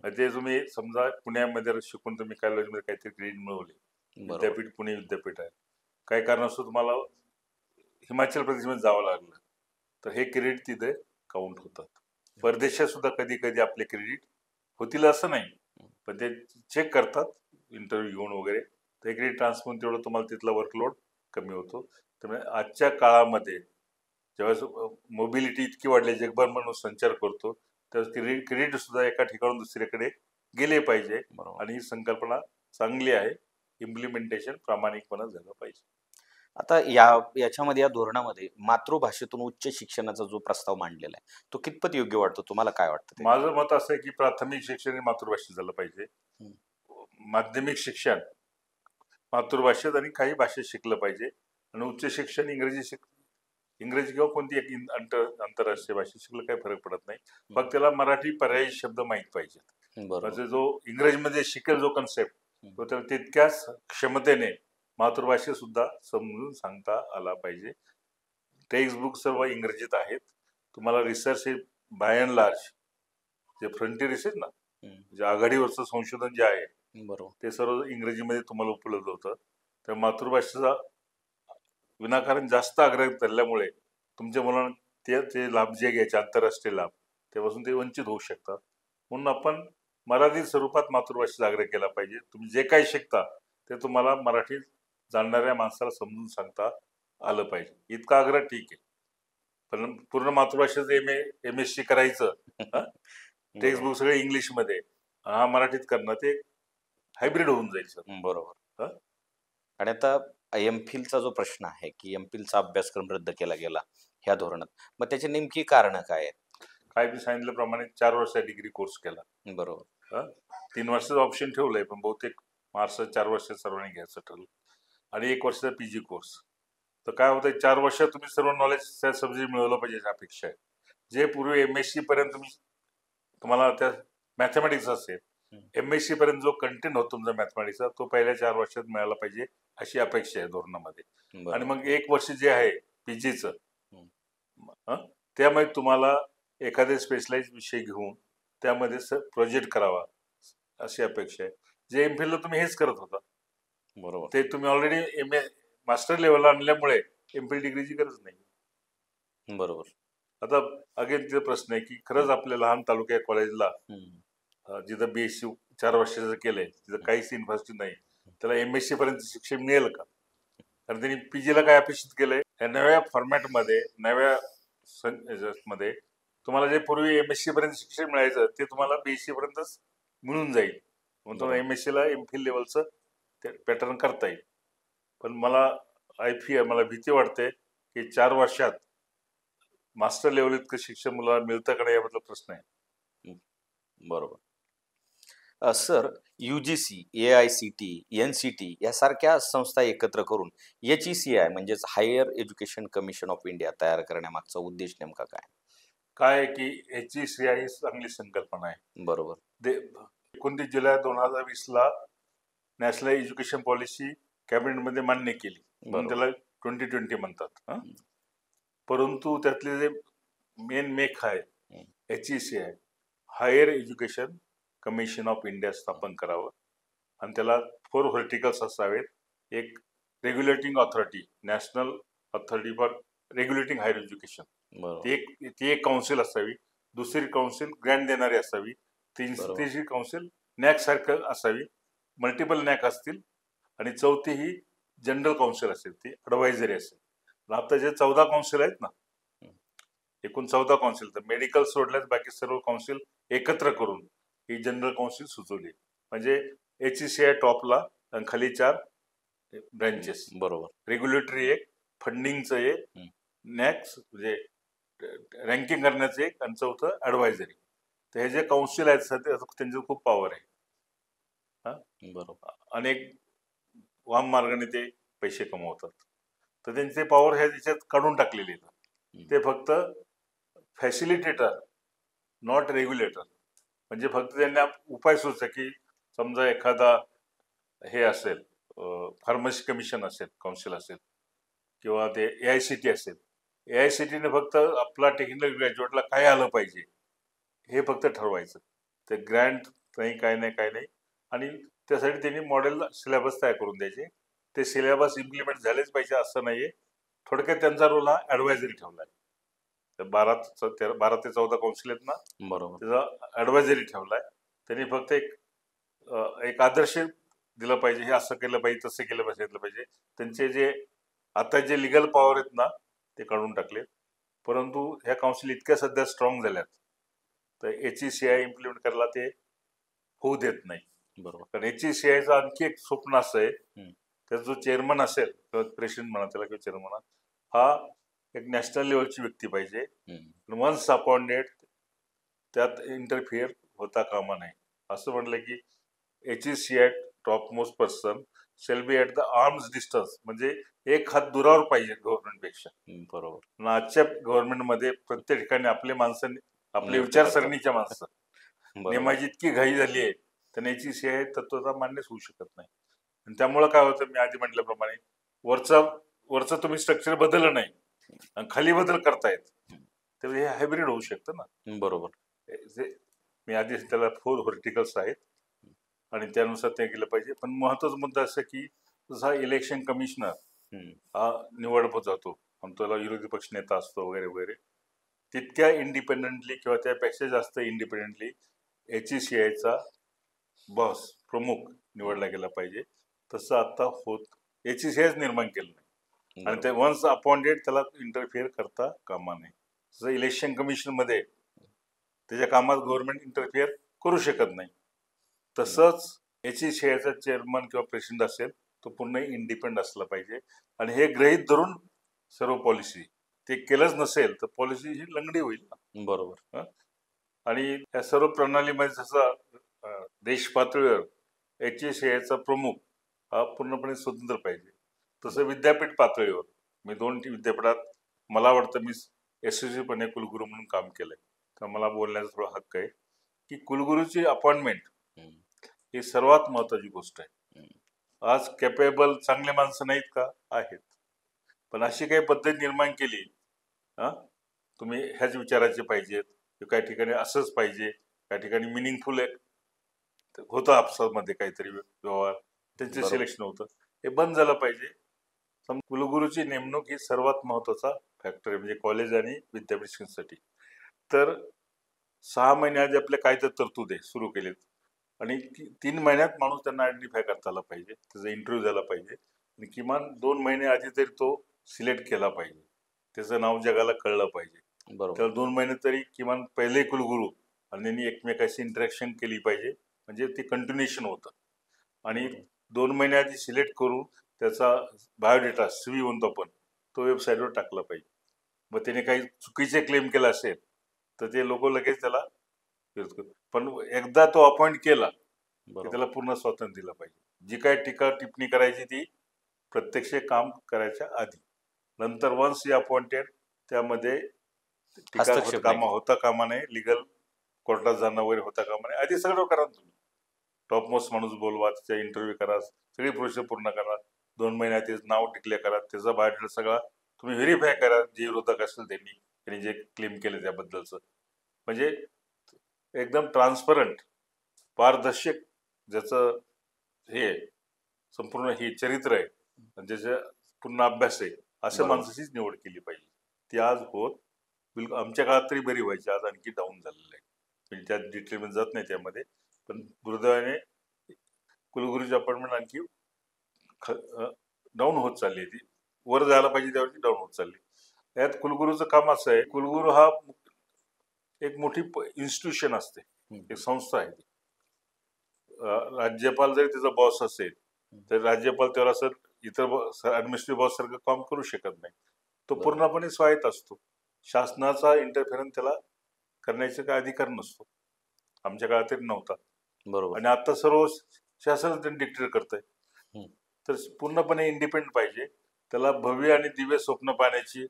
म्हणजे तुम्ही समजा पुण्यामध्ये शिकून तुम्ही कॉलेजमध्ये काहीतरी क्रेडिट मिळवले, विद्यापीठ पुणे विद्यापीठ आहे, काही कारणास्तव तुम्हाला हिमाचल प्रदेशमध्ये जावं लागलं, तर हे क्रेडिट तिथे काउंट होतात. परदेशात सुद्धा कधी कधी आपले क्रेडिट होतील असं नाही, पण ते चेक करतात इंटरव्ह्यू घेऊन वगैरे, तर इकडे ट्रान्सफर तेवढं तुम्हाला तिथला वर्कलोड कमी होतो. त्यामुळे आजच्या काळामध्ये जेव्हा मोबिलिटी इतकी वाढली, जगभर माणूस संचार करतो, तर क्रेडिट सुद्धा एका ठिकाणून दुसरीकडे गेले पाहिजे. बरोबर. आणि ही संकल्पना चांगली आहे, इम्प्लिमेंटेशन प्रामाणिकपणा झालं पाहिजे. आता याच्यामध्ये, या धोरणामध्ये मातृभाषेतून उच्च शिक्षणाचा जो प्रस्ताव मांडलेला आहे, तो कितपत योग्य वाटतो? तुम्हाला काय वाटतं ते? माझं मत असं आहे की प्राथमिक शिक्षण हे मातृभाषेत झालं पाहिजे. हं. माध्यमिक शिक्षण मातृभाषेत आणि काही भाषेत शिकलं पाहिजे. आणि उच्च शिक्षण इंग्रजी किंवा कोणती एक आंतरराष्ट्रीय भाषेत शिकलं काही फरक पडत नाही. फक्त त्याला मराठी पर्यायी शब्द माहीत पाहिजेत. बरोबर. म्हणजे जो इंग्रजीमध्ये शिकेल जो कन्सेप्ट, तो त्याला तितक्याच क्षमतेने मातृभाषेत सुद्धा समजून सांगता आला पाहिजे. टेक्स्ट बुक सर्व इंग्रजीत आहेत. तुम्हाला रिसर्च हे बाय अँड लार्ज जे फ्रंटियर रिसर्च ना, जे आघाडीवरचं संशोधन जे आहे, बरोबर. ते सर्व इंग्रजीमध्ये तुम्हाला उपलब्ध होतं. तर मातृभाषेचा विनाकारण जास्त आग्रह धरल्यामुळे तुमच्या मुलांना ते लाभ जे घ्यायचे आंतरराष्ट्रीय लाभ, त्यापासून ते वंचित होऊ शकतात. म्हणून आपण मराठी स्वरूपात मातृभाषेचा आग्रह केला पाहिजे. तुम्ही जे काही शिकता ते तुम्हाला मराठीत जाणणाऱ्या माणसाला समजून सांगता आलं पाहिजे. इतका आग्रह ठीक आहे. पण पूर्ण मातृभाषेचं MSc करायचं, टेक्स्ट बुक सगळे इंग्लिशमध्ये, हा मराठीत करणं, ते हायब्रिड होऊन जाईल सर. बरोबर. आणि आता एमफिलचा जो प्रश्न आहे की एमफिलचा अभ्यासक्रम रद्द केला गेला ह्या धोरणात, मग त्याची नेमकी कारण काय आहेत? काय मी सांगितल्याप्रमाणे 4 वर्षाचा डिग्री कोर्स केला. बरोबर. 3 वर्षाचं ऑप्शन ठेवलंय, पण बहुतेक महाराष्ट्रात 4 वर्ष सर्वांनी घ्यायचं ठरलं. आणि 1 वर्षाचा PG कोर्स. तर काय होतं, 4 वर्षात तुम्ही सर्व नॉलेज त्या सब्जेक्ट मिळवलं पाहिजे याची अपेक्षा आहे. जे पूर्वी MSc पर्यंत तुम्हाला त्या मॅथमॅटिक्स असेल, MSc पर्यंत जो कंटेंट होतो तुमचा मॅथमॅटिक्सचा, तो पहिल्या 4 वर्षात मिळाला पाहिजे अशी अपेक्षा आहे धोरणामध्ये. आणि मग 1 वर्ष जे आहे PGचं, त्यामध्ये तुम्हाला एखादे स्पेशलाइज विषय घेऊन त्यामध्ये प्रोजेक्ट करावा अशी अपेक्षा आहे. जे MPhil ला तुम्ही हेच करत होता, बरोबर. ते तुम्ही ऑलरेडी मास्टर लेवलला आणल्यामुळे MPhil डिग्रीची गरज नाही. बरोबर. आता अगेन तिथे प्रश्न आहे की खरंच आपल्या लहान तालुक्या कॉलेजला जिथं BSc 4 वर्षाचं केलंय, तिथं काहीच युनिव्हर्सिटी नाही, त्याला MSc पर्यंत शिक्षण मिळेल का? कारण त्यांनी PG ला काय अपेक्षित केलंय, या नव्या फॉर्मॅटमध्ये, नव्या मध्ये तुम्हाला जे पूर्वी MSc पर्यंत शिक्षण मिळायचं, ते तुम्हाला BSc पर्यंतच मिळून जाईल. म्हणून तुम्हाला MSc ला MPhil लेवलचं पॅटर्न करता येईल. पण मला भीती वाटते की 4 वर्षात मास्टर लेवल इतकं शिक्षण मुलाला मिळतं का नाही याबद्दल प्रश्न आहे. बरोबर. सर, UGC, AICT, NCT यासारख्या संस्था एकत्र करून HECI म्हणजेच higher education commission of India तयार करण्यामागचा उद्देश नेमका काय? काय आहे की HECI ही चांगली संकल्पना आहे. बरोबर. 29 जुलै 2020 ला नॅशनल एज्युकेशन पॉलिसी कॅबिनेटमध्ये मान्य केली, म्हणून त्याला 2020 म्हणतात. परंतु त्यातले जे मेन मेक आहे, HECI higher education commission of India स्थापन करावं. आणि त्याला 4 व्हर्टिकल्स असावेत. एक regulating authority, national authority for regulating higher education, ती एक काउन्सिल असावी. दुसरी काउन्सिल ग्रँट देणारी असावी. तिसरी काउन्सिल नॅक सारखं असावी, मल्टिपल नॅक असतील. आणि चौथी ही जनरल काउन्सिल असेल, ती ॲडवायझरी असेल. आता जे 14 काउन्सिल आहेत ना, एकूण 14 काउन्सिल, तर मेडिकल सोडल्यास बाकी सर्व काउन्सिल एकत्र करून ही जनरल काउन्सिल सुचवली. म्हणजे HECI टॉपला आणि खाली 4 ब्रँचेस. बरोबर. रेग्युलेटरी एक, फंडिंगचं एक, नॅक्स म्हणजे रँकिंग करण्याचं एक, आणि चौथं ॲडवायझरी. तर हे जे काउन्सिल आहेत सध्या, त्यांचं खूप पॉवर आहे. बरोबर. अनेक वाम मार्गाने ते पैसे कमवतात. तर त्यांचे पॉवर ह्या याच्यात काढून टाकलेले आहेत. ते फक्त फॅसिलिटेटर, नॉट रेग्युलेटर. म्हणजे फक्त त्यांना उपाय सुचवा की समजा एखादा हे असेल, फार्मसी कमिशन असेल, काउन्सिल असेल, किंवा ते AICT असेल, AICT ने फक्त आपला टेक्निकल ग्रॅज्युएटला काय आलं पाहिजे हे फक्त ठरवायचं. ते ग्रँट नाही, काय नाही. आणि त्यासाठी त्यांनी मॉडेल सिलेबस तयार करून द्यायचे. ते सिलेबस इम्प्लिमेंट झालेच पाहिजे असं नाहीये. थोडक्यात त्यांचा रोल हा ॲडवायझरी ठेवलाय. तर 12 ते 14 काउन्सिल आहेत ना, बरोबर, त्याचा ॲडवायझरी ठेवलाय. त्यांनी फक्त एक एक आदर्श दिला पाहिजे, हे असं केलं पाहिजे, तसं केलं पाहिजे. त्यांचे जे आता जे लिगल पॉवर आहेत ना ते काढून टाकले. परंतु ह्या काउन्सिल इतक्या सध्या स्ट्रॉंग झाल्यात तर HECI इम्प्लिमेंट करायला ते होऊ देत नाही. बरोबर. कारण HECIचं आणखी एक स्वप्न असं आहे, त्याचा जो चेअरमन असेल किंवा प्रेसिडेंट म्हणा त्याला किंवा चेअरमन, हा एक नॅशनल लेवलची व्यक्ती पाहिजे. वन्स अपॉइंटेड त्यात इंटरफिअर होता कामा नाही. असं म्हटलं की HECI top most person shall be at the arms distance, म्हणजे एक हात दुरावर पाहिजे गव्हर्नमेंटपेक्षा. बरोबर. आजच्या गव्हर्नमेंटमध्ये प्रत्येक ठिकाणी आपले माणसं, आपले विचारसरणीच्या माणसं नेमाची इतकी घाई झाली आहे, त्यांना HECI तत्वता मान्यच होऊ शकत नाही. आणि त्यामुळं काय होतं, मी आधी म्हटल्याप्रमाणे वरचं तुम्ही स्ट्रक्चर बदललं नाही आणि खाली बदल करतायत, तर हे हायब्रिड होऊ शकतं ना. बरोबर. मी आधी त्याला 4 व्हर्टिकल्स आहेत आणि त्यानुसार ते केलं पाहिजे. पण महत्वाचा मुद्दा असं की जसा इलेक्शन कमिशनर हा निवडला जातो आणि त्याला विरोधी पक्ष नेता असतो वगैरे वगैरे, तितक्या इंडिपेंडेंटली किंवा त्यापेक्षा जास्त इंडिपेंडेंटली HECIचा बॉस प्रमुख निवडला गेला पाहिजे. तसं आता होत HECIच निर्माण केलं नाही आणि ते वन्स अपॉइंटेड त्याला इंटरफिअर करता कामा नये. जसं इलेक्शन कमिशन मध्ये त्याच्या कामात गव्हर्नमेंट इंटरफिअर करू शकत नाही, तसंच HECIचा चेअरमन किंवा प्रेसिडेंट असेल तो पूर्ण इंडिपेंडंट असला पाहिजे. आणि हे गृहीत धरून सर्व पॉलिसी, ते केलंच नसेल तर पॉलिसी ही लंगडी होईल ना. बरोबर. आणि या सर्व प्रणालीमध्ये जसं देश पातळीवर HECIचा प्रमुख हा पूर्णपणे स्वतंत्र पाहिजे, तसं विद्यापीठ पातळीवर मी 2 विद्यापीठात मला वाटतं मी यशस्वीपणे कुलगुरू म्हणून काम केलंय, तर मला बोलण्याचा थोडा हक्क आहे की कुलगुरूची अपॉइंटमेंट ही सर्वात महत्वाची गोष्ट आहे. आज कॅपेबल चांगले माणसं नाहीत का? आहेत. पण अशी काही पद्धत निर्माण केली, तुम्ही ह्याच विचाराचे पाहिजेत, काही ठिकाणी असंच पाहिजे, काही ठिकाणी मिनिंगफुल होतं आपसामध्ये काहीतरी व्यवहार, त्यांचे सिलेक्शन होतं, हे बंद झालं पाहिजे. कुलगुरूची नेमणूक ही सर्वात महत्वाचा फॅक्टर आहे म्हणजे कॉलेज आणि विद्यापीठ शिक्षणासाठी. तर 6 महिने आधी आपल्या काय तर तरतुदी सुरू केलेत आणि 3 महिन्यात माणूस त्यांना आयडेंटिफाय करता आला पाहिजे, त्याचा इंटरव्ह्यू झाला पाहिजे आणि किमान 2 महिने आधी तरी तो सिलेक्ट केला पाहिजे, त्याचं नाव जगाला कळलं पाहिजे. त्याला 2 महिने तरी किमान पहिले कुलगुरू आणि त्यांनी एकमेकाशी इंटरॅक्शन केली पाहिजे, म्हणजे ते कंटिन्युएशन होतं. आणि 2 महिने आधी सिलेक्ट करून त्याचा बायोडेटा CV म्हणतो आपण, तो वेबसाईटवर टाकला पाहिजे. मग त्याने काही चुकीचे क्लेम केला असेल तर ते लोक लगेच त्याला विरोध करतात. पण एकदा तो अपॉइंट केला की त्याला पूर्ण स्वातंत्र्य दिलं पाहिजे. जी काय टीका टिप्पणी करायची ती प्रत्यक्ष काम करायच्या आधी, नंतर वन्स ही अपॉइंटेड त्यामध्ये टीका होता कामा नये, लिगल कोर्टात जाणं वगैरे होता कामा नये. आधी सगळं करा, तुम्ही टॉप मोस्ट माणूस बोलवा, त्याचा इंटरव्ह्यू करा, सगळी प्रोसेस पूर्ण करा, 2 महिन्यात त्याचं नाव डिक्लेअर करा, त्याचा बायोडेटा सगळा तुम्ही व्हेरीफाय करा, जे विरोधक असेल त्यांनी जे क्लेम केले त्याबद्दलचं, म्हणजे एकदम ट्रान्सपरंट पारदर्शक ज्याचं हे संपूर्ण हे चरित्र आहे आणि ज्याचा पूर्ण अभ्यास आहे, अशा माणसाचीच निवड केली पाहिजे. ती आज होत बिलकुल आमच्या काळात तरी बरी व्हायची, आज आणखी डाऊन झालेलं आहे. म्हणजे त्या डिटेलमध्ये जात नाही त्यामध्ये, पण दुर्दैवाने कुलगुरूची अपॉइंटमेंट आणखी डाऊन होत चालली आहे. ती वर जायला पाहिजे त्यावरती डाऊन होत चालली. यात कुलगुरूचं काम असं आहे, कुलगुरू हा एक मोठी इन्स्टिट्यूशन असते, एक संस्था आहे. राज्यपाल जरी त्याचा बॉस असेल तर राज्यपाल त्याला सर इतर ऍडमिनिस्ट्रेटिव्ह बॉस सारखं काम करू शकत नाही, तो पूर्णपणे स्वायत्त असतो. शासनाचा इंटरफेरन्स त्याला करण्याचा काय अधिकार नसतो, आमच्या काळात तरी नव्हता. आणि आता सर्व शासन त्यांनी डिक्टेट करतंय. तर पूर्णपणे इंडिपेंडंट पाहिजे, त्याला भव्य आणि दिव्य स्वप्न पाहण्याची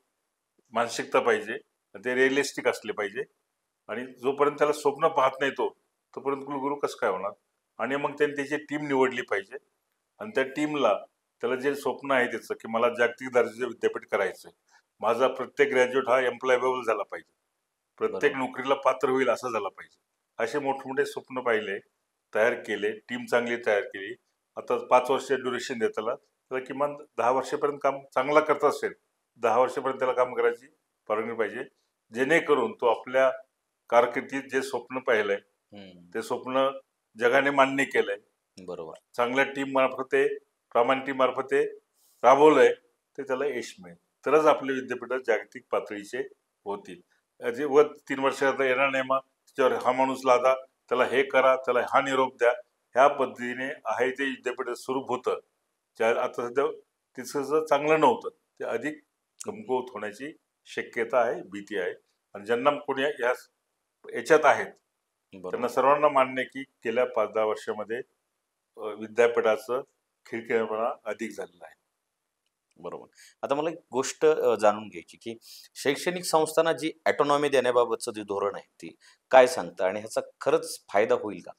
मानसिकता पाहिजे, ते रिअलिस्टिक असले पाहिजे. आणि जोपर्यंत त्याला स्वप्न पाहत नाही तोपर्यंत कुलगुरू कसं काय होणार. आणि मग त्यांनी त्याची टीम निवडली पाहिजे आणि त्या टीमला त्याला जे स्वप्न आहे त्याचं की मला जागतिक दर्जाचं विद्यापीठ करायचंय, माझा प्रत्येक ग्रॅज्युएट हा एम्प्लॉयबल झाला पाहिजे, प्रत्येक नोकरीला पात्र होईल असा झाला पाहिजे, असे मोठमोठे स्वप्न पाहिले, तयार केले, टीम चांगली तयार केली. आता 5 वर्ष ड्युरेशन देताला त्याला किमान 10 वर्षापर्यंत काम चांगला करत असेल, 10 वर्षापर्यंत त्याला काम करायची परवानगी पाहिजे, जेणेकरून तो आपल्या कारकिर्दीत जे स्वप्न पाहिलंय ते स्वप्न जगाने मान्य केलंय बरोबर. चांगल्या टीम मार्फते, प्रामाणिक टीम मार्फते राबवलंय तर त्याला यश मिळेल. तरच आपले विद्यापीठ जागतिक पातळीचे होतील. जे वर 3 वर्षाचा येणार नाही, मग त्याच्यावर हा माणूस लादा, त्याला हे करा, त्याला हा निरोप द्या, ह्या पद्धतीने आहे ते विद्यापीठ स्वरूप होतं. आता सध्या तिचं चांगलं नव्हतं, ते अधिक कमकुवत होण्याची शक्यता आहे, भीती आहे. आणि ज्यांना कोणी याच्यात आहेत बरोबर. त्यांना सर्वांना मान्य की गेल्या 5-10 वर्षामध्ये विद्यापीठाचं खिळखिळेपणा अधिक झालेला आहे. बरोबर. आता मला एक गोष्ट जाणून घ्यायची, की शैक्षणिक संस्थांना जी ऑटोनॉमी देण्याबाबतचं जे धोरण आहे, ती काय सांगतं आणि ह्याचा खरंच फायदा होईल का?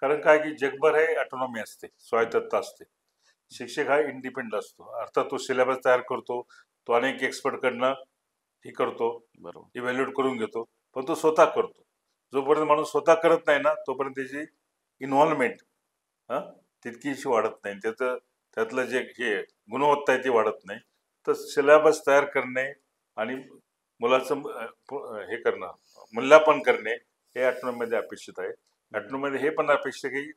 कारण काय की जगभर हे ऑटोनॉमी असते, स्वायत्तता असते. शिक्षक हा इंडिपेंडंट असतो. अर्थात तो सिलेबस तयार करतो, तो अनेक एक्सपर्टकडनं हे करतो, बरोबर. इव्हॅल्युएट करून घेतो, पण तो स्वतः करतो. जोपर्यंत माणूस स्वतः करत नाही ना, तोपर्यंत त्याची इन्व्हॉल्वमेंट तितकीशी वाढत नाही. त्यातलं जे हे गुणवत्ता आहे ती वाढत नाही. तर सिलेबस तयार करणे आणि मुलाचं हे करणं, मूल्यांकन करणे हे ऑटोनॉमीमध्ये अपेक्षित आहे. ऑटोनॉमीमध्ये हे पण अपेक्षित आहे की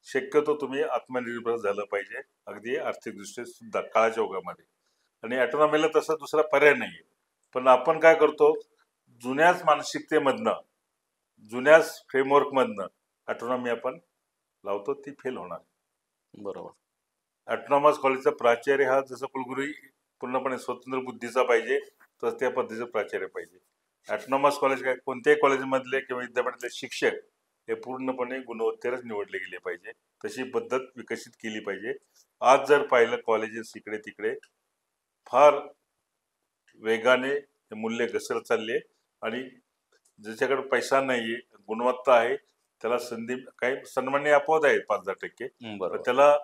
शक्यतो तुम्ही आत्मनिर्भर झालं पाहिजे, अगदी आर्थिकदृष्ट्या सुद्धा काळाच्या ओघामध्ये. आणि ऑटोनॉमीला तसा दुसरा पर्याय नाहीये. पण आपण काय करतो, जुन्याच मानसिकतेमधनं, जुन्याच फ्रेमवर्कमधनं ऑटोनॉमी आपण लावतो, ती फेल होणार. बरोबर. ऑटोनॉमस कॉलेजचा प्राचार्य हा जसा कुलगुरू पूर्णपणे स्वतंत्र बुद्धीचा पाहिजे, तर त्या पद्धतीचा प्राचार्य पाहिजे. ऑटोनॉमस कॉलेज काय, कोणत्याही कॉलेजमधले किंवा विद्यापीठातले शिक्षक हे पूर्णपणे गुणवत्तेवरच निवडले गेले पाहिजे. तशी पद्धत विकसित केली पाहिजे. आज जर पाहिलं कॉलेजेस इकडे तिकडे फार वेगाने हे मूल्य घसरत चालले आणि ज्याच्याकडे पैसा नाहीये, गुणवत्ता आहे, त्याला संधी, काही सन्मान्य अपवाद आहेत 5-10%, पण बरोबर. त्याला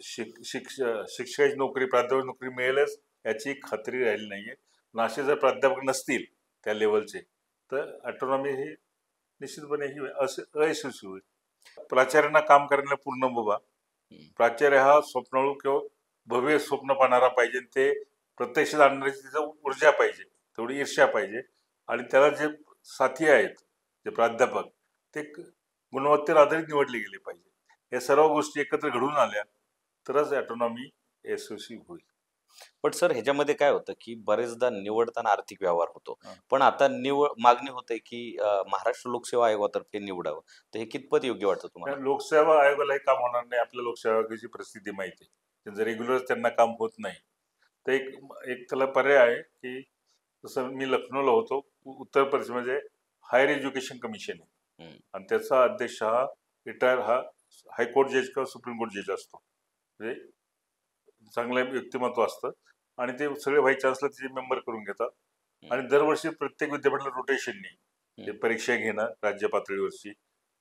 शिक्षकाची नोकरी, प्राध्यापक नोकरी मिळेलच याची खात्री राहिली नाहीये. आणि असे जर प्राध्यापक नसतील त्या लेवलचे, तर ऑटोनॉमी ही निश्चितपणे ही अयशस्वी होईल. प्राचार्यांना काम करण्याला पूर्ण मुभा. प्राचार्य हा स्वप्नाळू किंवा भव्य स्वप्न पाहणारा पाहिजे, ते प्रत्यक्षात आणण्याची तिचा ऊर्जा पाहिजे, तेवढी ईर्ष्या पाहिजे. आणि त्याला जे साथी आहेत, जे प्राध्यापक, ते गुणवत्तेवर आधारित निवडले गेले पाहिजे. या सर्व गोष्टी एकत्र घडून आल्या तरच ऑटोनॉमी यशस्वी होईल. पण सर ह्याच्यामध्ये काय होतं, की बरेचदा निवडताना आर्थिक व्यवहार होतो. हा. पण आता मागणी होते, की महाराष्ट्र लोकसेवा आयोगातर्फे निवडावं. तर हे कितपत योग्य वाटतं तुम्हाला? कारण लोकसेवा आयोगाला हे काम होणार नाही. आपल्या लोकसेवा आयोगाची परिस्थिती माहिती आहे, जर रेग्युलर त्यांना काम होत नाही, तर एक एक त्याला पर्याय आहे की जसं मी लखनौला होतो, उत्तर प्रदेशमध्ये हायर एज्युकेशन कमिशन आहे आणि त्याचा अध्यक्ष हा रिटायर, हा हायकोर्ट जज किंवा सुप्रीम कोर्ट जज असतो. म्हणजे चांगलं व्यक्तिमत्व असतं आणि ते सगळे व्हाईस चान्सलर त्याचे मेंबर करून घेतात. आणि दरवर्षी प्रत्येक विद्यापीठाला रोटेशननी ते परीक्षा घेणं राज्य पातळीवरची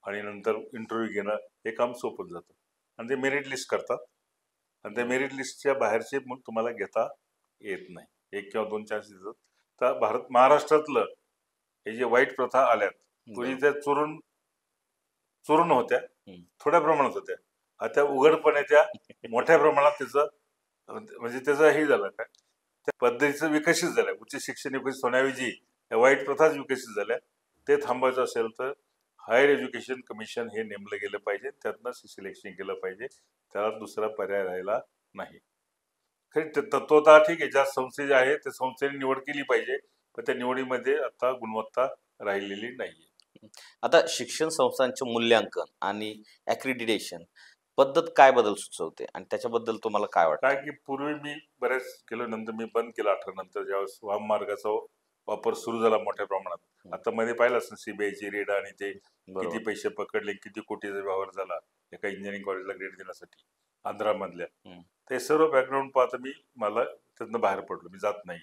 आणि नंतर इंटरव्ह्यू घेणं हे काम सोपं जातं. आणि ते मेरिट लिस्ट करतात आणि त्या मेरिट लिस्टच्या बाहेरचे मग तुम्हाला घेता येत नाही. 1 किंवा 2 चान्स देतात. तर महाराष्ट्रातलं हे जे वाईट प्रथा आल्यात, पूर्वी त्या चोरून होत्या, थोड्या प्रमाणात होत्या, आता उघडपणे त्या मोठ्या प्रमाणात त्याचं म्हणजे त्याचं हे झालं काय, त्या पद्धतीचं विकसित झालं. उच्च शिक्षण विकसित होण्याऐवजी या वाईट प्रथाच विकसित झाल्या. ते थांबायचं असेल तर हायर एज्युकेशन कमिशन हे नेमलं गेलं पाहिजे, त्यातनं सिलेक्शन केलं पाहिजे. त्याला दुसरा पर्याय राहिला नाही. खरी तत्वतः ठीक आहे, ज्या संस्थे आहे त्या संस्थेने निवड केली पाहिजे, पण त्या निवडीमध्ये आता गुणवत्ता राहिलेली नाहीये. आता शिक्षण संस्थांचे मूल्यांकन आणि ॲक्रिडिटेशन पद्धत काय बदल सुचवते आणि त्याच्याबद्दल तुम्हाला काय वाटतं? काय की पूर्वी मी बऱ्याच केलं, नंतर मी बंद केलं 18 नंतर, ज्यावेळेस वाममार्गाचा वापर सुरू झाला मोठ्या प्रमाणात. आता मध्ये पाहिलं असं सीबीआयची रेड आणि ते किती पैसे पकडले, किती कोटीचा व्यवहार झाला एका इंजिनिअरिंग कॉलेजला ग्रेड देण्यासाठी आंध्रामधल्या. ते सर्व बॅकग्राऊंड पाहता मला त्यातनं बाहेर पडलो, मी जात नाही.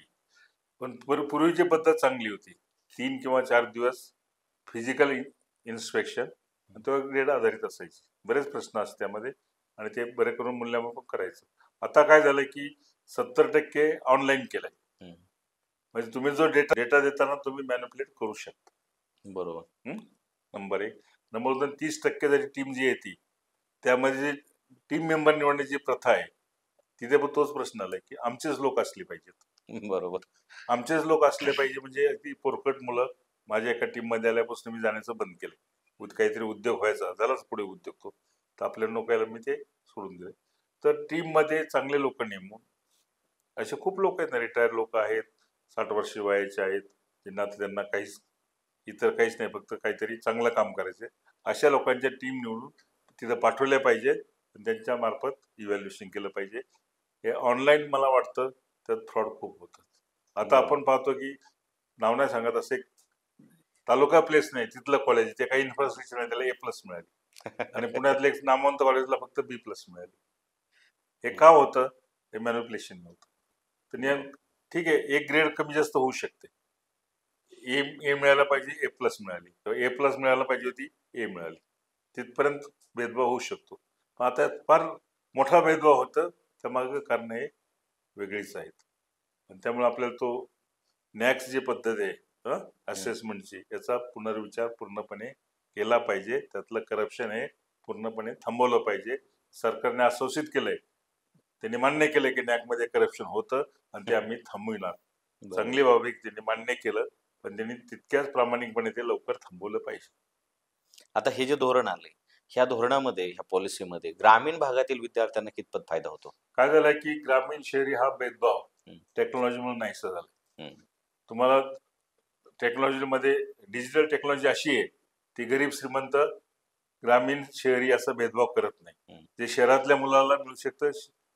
पण पूर्वीची पद्धत चांगली होती. 3 किंवा 4 दिवस फिजिकल इन्स्पेक्शन, तो ग्रेड आधारित असायची. बरेच प्रश्न असते त्यामध्ये आणि ते बरे करून मूल्यमापन करायचं. आता काय झालंय की 70% ऑनलाईन केलंय. म्हणजे तुम्ही जो डेटा देताना तुम्ही मॅनिप्युलेट करू शकता. बरोबर. नंबर 1. नंबर 2, 30% जरी टीम जी येते त्यामध्ये जी टीम मेंबर निवडण्याची प्रथा आहे, तिथे पण तोच प्रश्न आलाय की आमचेच लोक असले पाहिजेत. बरोबर. आमचेच लोक असले पाहिजे म्हणजे अगदी पोरकट मुलं माझ्या एका टीम मध्ये आल्यापासून मी जाण्याचं बंद केलं. काहीतरी उद्योग व्हायचा, झालाच पुढे उद्योग तो. तर आपल्या नोकऱ्याला मी ते सोडून दिले. तर टीममध्ये चांगले लोक नेमून, असे खूप लोक आहेत ना, रिटायर लोक आहेत, 60 वर्ष वयाचे आहेत, ज्यांना त्यांना काहीच इतर काहीच नाही, फक्त काहीतरी चांगलं काम करायचे, अशा लोकांच्या टीम निवडून तिथं पाठवल्या पाहिजेत. त्यांच्या मार्फत इव्हॅल्युएशन केलं पाहिजे. हे ऑनलाईन मला वाटतं त्यात फ्रॉड खूप होतात. आता आपण पाहतो की नाव नाही सांगत, असं एक तालुका प्लेस नाही, तिथलं कॉलेज, ते काही इन्फ्रास्ट्रक्चर नाही, त्याला A+ मिळाली, आणि पुण्यातल्या एक नामवंत कॉलेजला फक्त B+ मिळाली. हे का होतं? हे मॅनिप्युलेशन नव्हतं. तर नियम ठीक आहे, एक ग्रेड कमी जास्त होऊ शकते, ए मिळायला पाहिजे, A+ मिळाली, किंवा A+ मिळायला पाहिजे होती, ए मिळाली, तिथपर्यंत भेदभाव होऊ शकतो. पण आता फार मोठा भेदभाव होतं, त्यामागे कारण हे वेगळीच आहेत. आणि त्यामुळे आपल्याला तो नॅक्स जी पद्धत आहे असेसमेंटची, याचा पुनर्विचार पूर्णपणे केला पाहिजे. त्यातलं करप्शन हे पूर्णपणे थांबवलं पाहिजे. सरकारने आश्वासित केलंय, त्यांनी मान्य केलंय की नॅकमध्ये करप्शन होतं आणि ते आम्ही थांबविणार. चांगली बाब आहे, त्यांनी मान्य केलं, पण त्यांनी तितक्याच प्रामाणिकपणे ते लवकर थांबवलं पाहिजे. आता हे जे धोरण आले, ह्या धोरणामध्ये, ह्या पॉलिसीमध्ये ग्रामीण भागातील विद्यार्थ्यांना कितपत फायदा होतो? काय झालंय की ग्रामीण शहरी हा भेदभाव टेक्नॉलॉजीमुळे नाहीसा झाला. तुम्हाला टेक्नॉलॉजीमध्ये डिजिटल टेक्नॉलॉजी अशी आहे, ती गरीब श्रीमंत ग्रामीण शहरी असा भेदभाव करत नाही. जे शहरातल्या मुलाला मिळू शकतं,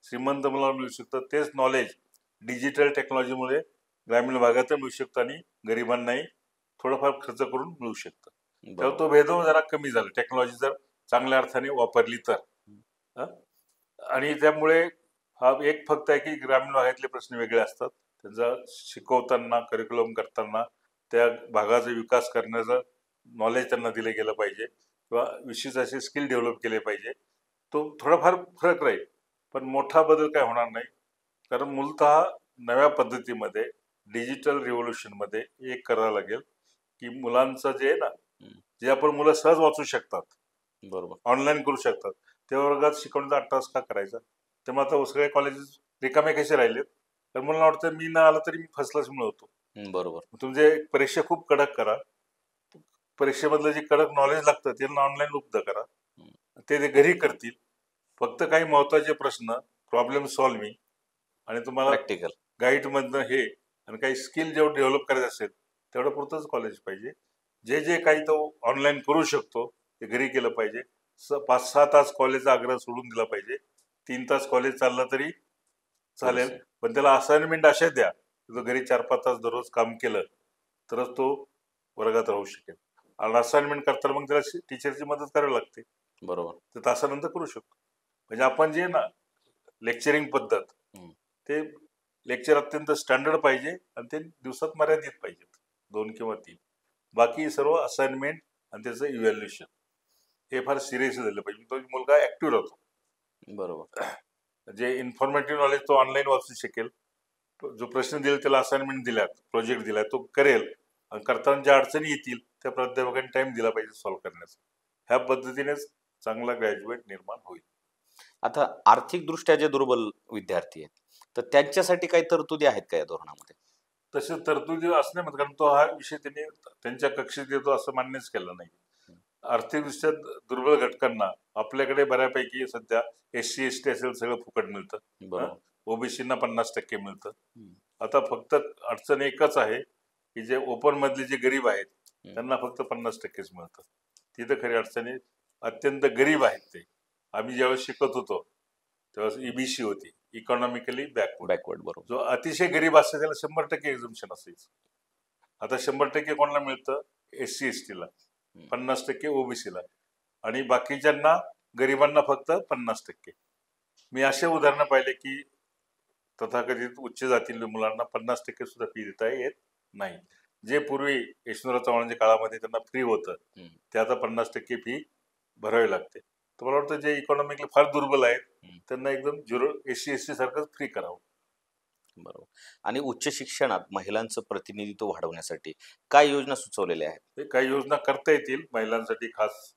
श्रीमंत मुलाला मिळू शकतं, तेच नॉलेज डिजिटल टेक्नॉलॉजीमुळे ग्रामीण भागात मिळू शकतं आणि गरिबांनाही थोडंफार खर्च करून मिळू शकतं. तेव्हा तो भेदभाव जरा कमी झाला, टेक्नॉलॉजी जर चांगल्या अर्थाने वापरली तर. आणि त्यामुळे हा एक फक्त आहे की ग्रामीण भागातले प्रश्न वेगळे असतात. त्यांचा शिकवताना, करिक्युलम करताना त्या भागाचा विकास करण्याचं नॉलेज त्यांना दिलं गेलं पाहिजे, किंवा विशेष असे स्किल डेव्हलप केले पाहिजे. तो थोडाफार फरक राहील, पण मोठा बदल काय होणार नाही. कारण मूलतः नव्या पद्धतीमध्ये, डिजिटल रिव्होल्युशनमध्ये एक करावं लागेल की मुलांचं जे आहे ना, जे आपण मुलं सहज वाचू शकतात, बरोबर, ऑनलाईन करू शकतात, त्या वर्गात शिकवण्याचा 8 तास का करायचा? त्यामुळे आता सगळे कॉलेजेस रिकामे कसे राहिलेत? तर मला वाटतं मी न आला तरी मी फर्स्ट क्लास मिळवतो. बरोबर. तुमचे परीक्षा खूप कडक करा, परीक्षेमधलं जे कडक नॉलेज लागतं त्यांना ऑनलाईन उपलब्ध करा, ते घरी करतील. फक्त काही महत्वाचे प्रश्न, प्रॉब्लेम सॉल्विंग, आणि तुम्हाला प्रॅक्टिकल गाईड मधनं हे, आणि काही स्किल जेवढं डेव्हलप करायचं असेल तेवढं पुरतंच कॉलेज पाहिजे. जे जे काही तो ऑनलाईन करू शकतो ते घरी केलं पाहिजे. 5-6 तास कॉलेजचा आग्रह सोडून दिला पाहिजे. 3 तास कॉलेज चाललं तरी चालेल, पण त्याला असाइनमेंट अशा द्या, तो घरी 4-5 तास दररोज काम केलं तरच तो वर्गात राहू शकेल. आणि असाइनमेंट करताना मग त्याला टीचरची मदत करावी लागते. बरोबर. तर तासानंतर करू शकतो. म्हणजे आपण जे ना लेक्चरिंग पद्धत, ते लेक्चर अत्यंत स्टँडर्ड पाहिजे, आणि ते दिवसात मर्यादित पाहिजेत, 2 किंवा 3. बाकी सर्व असाइनमेंट आणि त्याचं इव्हॅल्युएशन हे फार सिरियस झालं पाहिजे. तो मुलगा ऍक्टिव्ह राहतो. बरोबर. जे इन्फॉर्मेटिव्ह नॉलेज तो ऑनलाईन वाचू शकेल, जो प्रश्न दिला त्याला असाइनमेंट दिल्यात, प्रोजेक्ट दिलाय, तो करेल, आणि करताना ज्या अडचणी येतील त्या प्राध्यापकांनी टाइम दिला पाहिजे सॉल्व्ह करण्याचा. ह्या पद्धतीनेच चांगला ग्रॅज्युएट निर्माण होईल. आता आर्थिक दृष्ट्या जे दुर्बल विद्यार्थी आहेत, तर त्यांच्यासाठी काही तरतुदी आहेत का या धोरणामध्ये? तसे तरतुदी असणे, कारण तो हा विषय त्यांनी त्यांच्या कक्षेत येतो असं मान्यच केलं नाही. आर्थिकदृष्ट्या दुर्बल घटकांना आपल्याकडे बऱ्यापैकी सध्या SC ST असेल सगळं फुकट मिळतं, ओबीसीना 50% मिळतं. आता फक्त अडचण एकच आहे की जे ओपन मधले जे गरीब आहेत त्यांना फक्त 50%च मिळतं. तिथं खरी अडचणी, अत्यंत गरीब आहेत ते. आम्ही ज्यावेळेस शिकत होतो तेव्हा EBC होती, इकॉनॉमिकली बॅकवर्ड. बरोबर. जो अतिशय गरीब असतो त्याला 100% एक्झम्पशन असायचं. आता 100% कोणाला मिळतं? SC ST ला, 50% ओबीसीला, आणि बाकीच्यांना गरिबांना फक्त 50%. मी असे उदाहरणं पाहिले की तथाकथित उच्च जातीतील मुलांना 50% सुद्धा फी देता येत नाही. जे पूर्वी यशवंतराव चव्हाणांच्या काळामध्ये त्यांना फ्री होतं, ते आता 50% फी भरावी लागते. तर मला वाटतं जे इकॉनॉमिकली फार दुर्बल आहेत त्यांना एकदम 0 SC ST सारखंच फ्री करावं. बरोबर. आणि उच्च शिक्षणात महिलांचं प्रतिनिधित्व वाढवण्यासाठी काय योजना सुचवलेल्या आहेत? काही योजना करता येतील महिलांसाठी, खास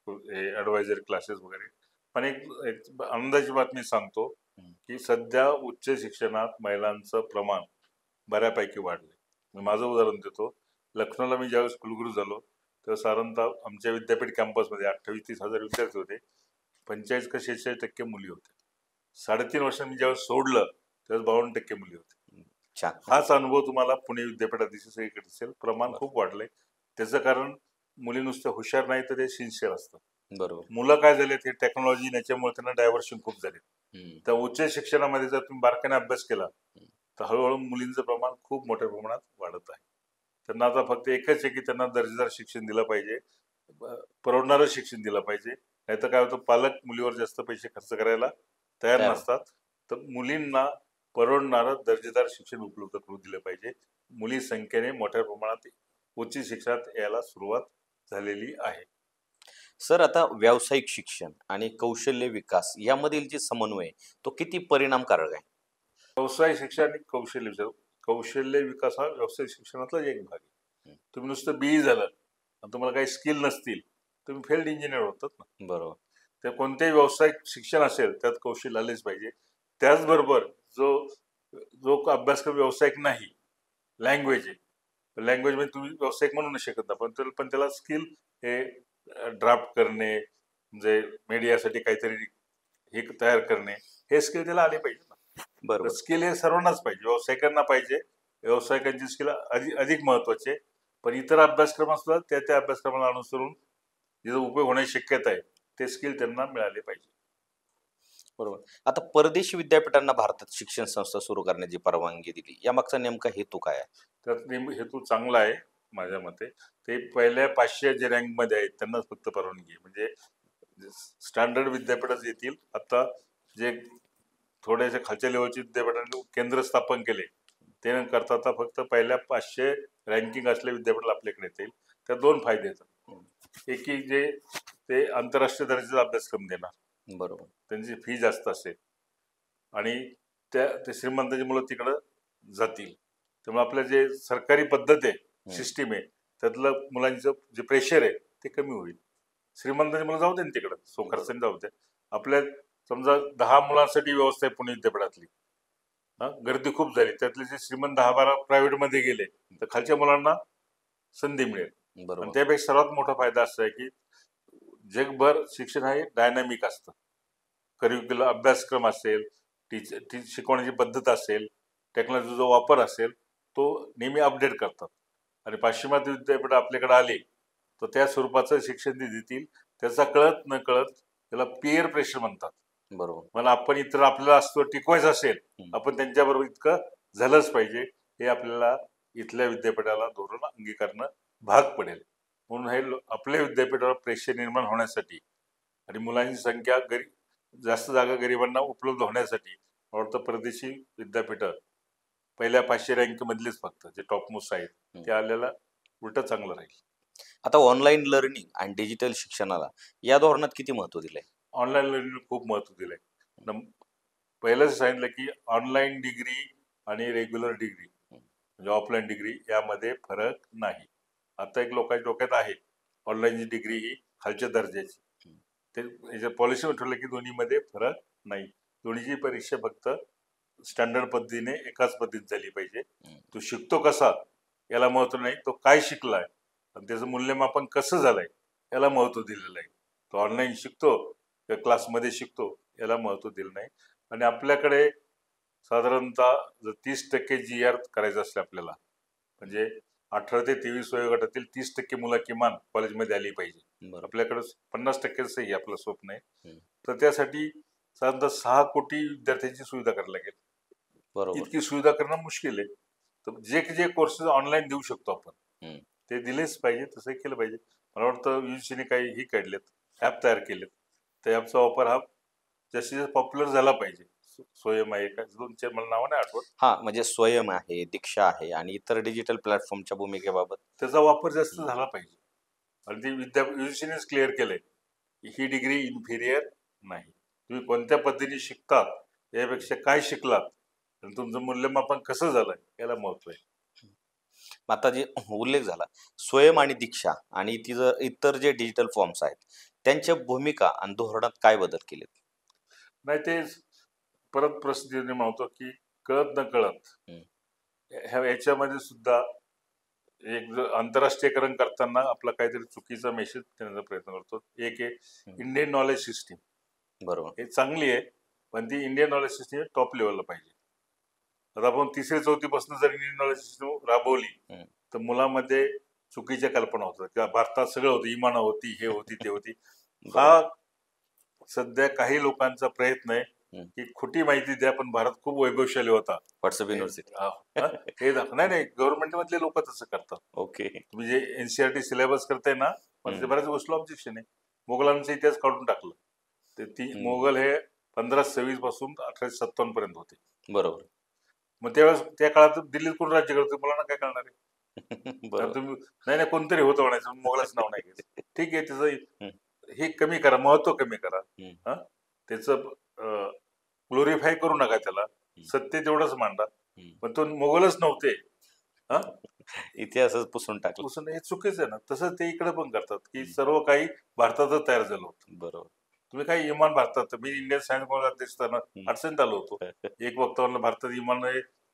ऍडवायझरी क्लासेस वगैरे. पण एक आनंदाची बातमी सांगतो की सध्या उच्च शिक्षणात महिलांचं प्रमाण बऱ्यापैकी वाढलंय. मी माझं उदाहरण देतो. लखनौला मी ज्यावेळेस कुलगुरू झालो तर साधारणतः आमच्या विद्यापीठ कॅम्पसमध्ये 28-30 हजार विद्यार्थी होते, 45 का 46% मुली होत्या. 3.5 वर्षांनी मी जेव्हा सोडलं तेव्हा 52% मुली होते. छान. हाच अनुभव तुम्हाला पुणे विद्यापीठात दिसेल, सगळीकडे दिसेल. प्रमाण बरं. खूप वाढलंय. त्याचं कारण मुली नुसतं हुशार नाही तर ते सिन्सिअर असतात. बरोबर. मुलं काय झाले, ते टेक्नॉलॉजी याच्यामुळे त्यांना डायव्हर्शन खूप झाले. हम्म. त्या उच्च शिक्षणामध्ये जर तुम्ही बारकाईने अभ्यास केला तर हळूहळू मुलींचं प्रमाण खूप मोठ्या प्रमाणात वाढत आहे. त्यांना आता फक्त एकच आहे की त्यांना दर्जेदार शिक्षण दिलं पाहिजे, परवडणारं शिक्षण दिलं पाहिजे. नाहीतर काय होतं, पालक मुलीवर जास्त पैसे खर्च करायला तयार तयार. नसतात. तर मुलींना परवडणारं दर्जेदार शिक्षण उपलब्ध करून दिलं पाहिजे. मुली संख्येने मोठ्या प्रमाणात उच्च शिक्षणात यायला सुरुवात झालेली आहे. सर, आता व्यावसायिक शिक्षण आणि कौशल्य विकास यामधील जे समन्वय तो किती परिणामकारक आहे? व्यवसाय शिक्षण आणि कौशल्य विकास हा व्यवसाय शिक्षणातला एक भाग आहे. तुम्ही नुसतं बीई झालं आणि तुम्हाला काही स्किल नसतील, तुम्ही फेल्ड इंजिनियर होतात ना. बरोबर. तर कोणतेही व्यावसायिक शिक्षण असेल त्यात कौशल्य आलेच पाहिजे. त्याचबरोबर जो जो अभ्यासक्रम व्यावसायिक नाही, लँग्वेज आहे, लँग्वेज मध्ये तुम्ही व्यावसायिक म्हणू नाही शकत ना, पण त्याला स्किल हे ड्राफ्ट करणे, म्हणजे मीडियासाठी काहीतरी हे तयार करणे, हे स्किल त्याला आले पाहिजे ना. तर बरोबर. स्किल हे सर्वांनाच पाहिजे, व्यावसायिकांना पाहिजे. व्यावसायिकांची स्किल अधिक महत्वाचे. पण इतर अभ्यासक्रम असतात त्या अभ्यासक्रमाला अनुसरून जिथं उपयोग होण्याची शक्यता आहे ते स्किल त्यांना मिळाले पाहिजे. बरोबर. आता परदेशी विद्यापीठांना भारतात शिक्षण संस्था सुरू करण्याची परवानगी दिली, यामागचा नेमका हेतू काय आहे? त्यात हेतू चांगला आहे माझ्या मते. ते पहिल्या 500 जे रँकमध्ये आहेत त्यांनाच फक्त परवानगी आहे. म्हणजे स्टँडर्ड विद्यापीठच येतील. आता जे थोड्याशा खालच्या लेवलची विद्यापीठांनी केंद्र स्थापन केले ते न करता आता फक्त पहिल्या 500 रँकिंग असलेल्या विद्यापीठाला आपल्याकडे येतील. त्या 2 फायदे आहेत. एक की जे ते आंतरराष्ट्रीय दर्जाचा अभ्यासक्रम देणार, बरोबर. त्यांची फी जास्त असेल आणि ते श्रीमंतांची मुलं तिकडं जातील. त्यामुळे आपल्या जे सरकारी पद्धत आहे, सिस्टीम आहे, त्यातलं मुलांचं जे प्रेशर आहे ते कमी होईल. श्रीमंतांची मुलं जाऊ दे ना तिकडं, खर्चाने जाऊ दे. आपल्या समजा 10 मुलांसाठी व्यवस्था आहे पुणे विद्यापीठातली, गर्दी खूप झाली, त्यातले जे श्रीमंत 10-12 प्रायव्हेटमध्ये गेले तर खालच्या मुलांना संधी मिळेल. आणि बरोबर. त्यापेक्षा सर्वात मोठा फायदा असा आहे की जगभर शिक्षण हे डायनॅमिक असतं. करिक्युलर अभ्यासक्रम असेल, शिकवण्याची पद्धत असेल, टेक्नॉलॉजीचा जो वापर असेल तो नेहमी अपडेट करतात. आणि पाश्चिमात्य विद्यापीठ आपल्याकडे आले तर त्या स्वरूपाचं शिक्षण ते देतील. त्याचा कळत न कळत त्याला पिअर प्रेशर म्हणतात. बरोबर. मला आपण इतर आपल्याला असतो टिकवायचं असेल, आपण त्यांच्याबरोबर इतकं झालंच पाहिजे, हे आपल्याला इथल्या विद्यापीठाला धोरण अंगीकारणं भाग पडेल. म्हणून हे आपल्या विद्यापीठावर प्रेशर निर्माण होण्यासाठी आणि मुलांची संख्या जास्त जागा गरिबांना उपलब्ध होण्यासाठी मला वाटतं परदेशी विद्यापीठं पहिल्या 500 रँक मधलीच फक्त जे टॉपमोस्ट आहेत ते आलेला उलट चांगलं राहील. आता ऑनलाईन लर्निंग आणि डिजिटल शिक्षणाला या धोरणात किती महत्व दिलंय? ऑनलाईन लर्निंग खूप महत्व दिलंय. पहिलंच सांगितलं की ऑनलाईन डिग्री आणि रेग्युलर डिग्री म्हणजे ऑफलाईन डिग्री यामध्ये फरक नाही. आता एक लोकांच्या डोक्यात आहे ऑनलाईनची डिग्री ही खालच्या दर्जाची. ते याच्या पॉलिसीवर ठरलं की दोन्हीमध्ये फरक नाही. दोन्हीची परीक्षा फक्त स्टँडर्ड पद्धतीने एकाच पद्धतीत झाली पाहिजे. तो शिकतो कसा याला महत्व नाही, तो काय शिकलाय आणि त्याचं मूल्यमापन कसं झालंय याला महत्व दिलेलं आहे. तो ऑनलाईन शिकतो किंवा क्लासमध्ये शिकतो याला महत्व दिलं नाही. आणि आपल्याकडे साधारणतः जर 30% GR करायचं असले आपल्याला, म्हणजे 18 ते 23 वयोगटातील 30% मुलं किमान कॉलेजमध्ये आली पाहिजे. आपल्याकडे 50%च हे आपलं स्वप्न आहे. तर त्यासाठी साधारणतः 6 कोटी विद्यार्थ्यांची सुविधा करायला लागेल. बरोबर. इतकी सुविधा करणं मुश्किल आहे. तर जे कोर्सेस ऑनलाईन देऊ शकतो आपण ते दिलेच पाहिजे, तसं केलं पाहिजे. मला वाटतं UGCने काही ही काढलेत, ॲप तयार केलेत. त्या ॲपचा वापर हा जास्तीत जास्त पॉप्युलर झाला पाहिजे. स्वयं आहे का, 2-4 मला नावं नाही आठवत. हा, म्हणजे स्वयं आहे, दीक्षा आहे आणि इतर डिजिटल प्लॅटफॉर्मच्या भूमिकेबाबत त्याचा वापर जास्त झाला पाहिजे. आणि ते UGCनेच क्लिअर केलंय की ही डिग्री इन्फिरियर नाही. तुम्ही कोणत्या पद्धतीने शिकतात यापेक्षा काय शिकलात आणि तुमचं मूल्यमापन कसं झालंय याला महत्व आहे. आता जे उल्लेख झाला स्वयं आणि दीक्षा आणि इतर जे डिजिटल फॉर्म्स आहेत त्यांच्या भूमिका आणि धोरणात काय बदल केलेत? नाही, ते परत प्रसिद्धी निर्माण होतो की कळत न कळत याच्यामध्ये सुद्धा एक आंतरराष्ट्रीयकरण करताना आपला काहीतरी चुकीचा मेसेज देण्याचा प्रयत्न करतो. एक आहे इंडियन नॉलेज सिस्टीम, बरोबर. हे चांगली आहे, पण ती इंडियन नॉलेज सिस्टीम टॉप लेवलला पाहिजे. आता आपण 3री-4थी पासून जर इंडियन नॉलेज सिस्टीम राबवली तर मुलामध्ये चुकीच्या कल्पना होतात किंवा भारतात सगळं होतं, इमानं होती, हे होती, ते होती. हा सध्या काही लोकांचा प्रयत्न आहे की खोटी माहिती द्या, पण भारत खूप वैभवशाली होता. WhatsApp university. हे नाही, गव्हर्नमेंट मधले लोक तसं करतात. ओके. तुम्ही जे एनसीआरटी सिलेबस करताय ना, पण बऱ्याच गोष्टीला ऑब्जेक्शन आहे. मोगलांचा इतिहास काढून टाकलं. ते ती मोगल हे 1526 पासून 1857 पर्यंत होते. बरोबर. मग त्यावेळेस त्या काळात दिल्लीत कोण राज्य करतो मुलांना काय कळणार आहे? तुम्ही नाही कोणतरी होतं म्हणायचं, मोगलाचं नाव नाही घ्यायचं. ठीक आहे, त्याचं हे कमी करा, महत्व कमी करा, त्याचं ग्लोरिफाय करू नका, त्याला सत्य तेवढंच मांडा, पण तो मोगलच नव्हते. इतिहासच पुसून टाकलं, हे चुकीचं आहे ना. तसं ते इकडे पण करतात की सर्व काही भारतातच तयार झालं होतं. बरोबर. तुम्ही काही इमान भारतात, मी इंडियन सायन्स कॉलेज अध्यक्ष असताना अडचणीत आलो होतो. एक वक्ता म्हणलं भारतात इमान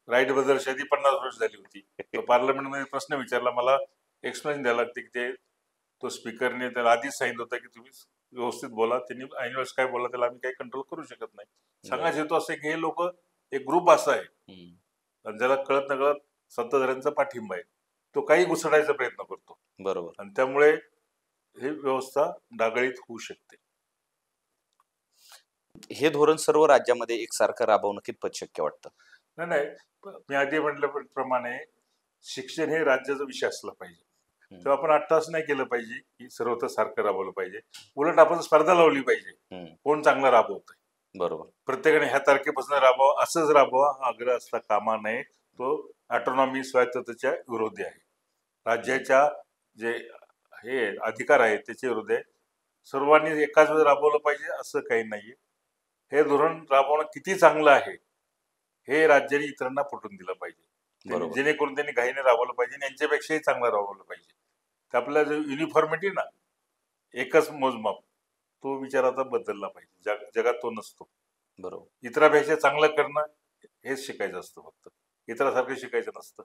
राईट बद्दल 50 वर्ष झाली होती. पार्लमेंटमध्ये प्रश्न विचारला, मला एक्सप्लेन द्यायला लागते की तो स्पीकरने त्याला आधीच सांगितलं होतं की तुम्ही व्यवस्थित बोला. त्यांनी ऐन वेळेस काय बोला त्याला आम्ही काही कंट्रोल करू शकत नाही. सांगायचं हेतू असं की हे लोक एक ग्रुप असा आहे आणि ज्याला कळत नकळत सत्ताधाऱ्यांचा पाठिंबा आहे, तो काही घुसडायचा प्रयत्न करतो. बरोबर. आणि त्यामुळे ही व्यवस्था डागळीत होऊ शकते. हे धोरण सर्व राज्यामध्ये एकसारखं राबवणं कितपत शक्य वाटतं? नाही, मी आधी म्हटल्याप्रमाणे शिक्षण हे राज्याचा विषय असला पाहिजे. तेव्हा आपण 8 तास नाही केलं पाहिजे की सर्वत्र सारखं राबवलं पाहिजे. उलट आपण स्पर्धा लावली पाहिजे, कोण चांगलं राबवतंय. बरोबर. प्रत्येकाने ह्या तारखेपासून राबवा असंच राबवा हा आग्रह असता कामा नये. तो ऑटोनॉमी, स्वायत्ततेच्या विरोधी आहे. राज्याच्या जे हे अधिकार आहेत त्याच्या विरोधी आहे. सर्वांनी एकाच वेळेस राबवलं पाहिजे असं काही नाहीये. हे धोरण राबवणं किती चांगलं आहे हे राज्याने इतरांना पटवून दिलं पाहिजे, जेणेकरून त्यांनी घाईने राबवलं पाहिजे आणि यांच्यापेक्षाही चांगलं राबवलं पाहिजे. तर आपला जो युनिफॉर्मिटी ना, एकच मोजमाप, तो विचार आता बदलला पाहिजे. जगात तो नसतो. बरोबर. इतरांपेक्षा चांगलं करणं हेच शिकायचं असतं, फक्त इतरांसारखं शिकायचं नसतं.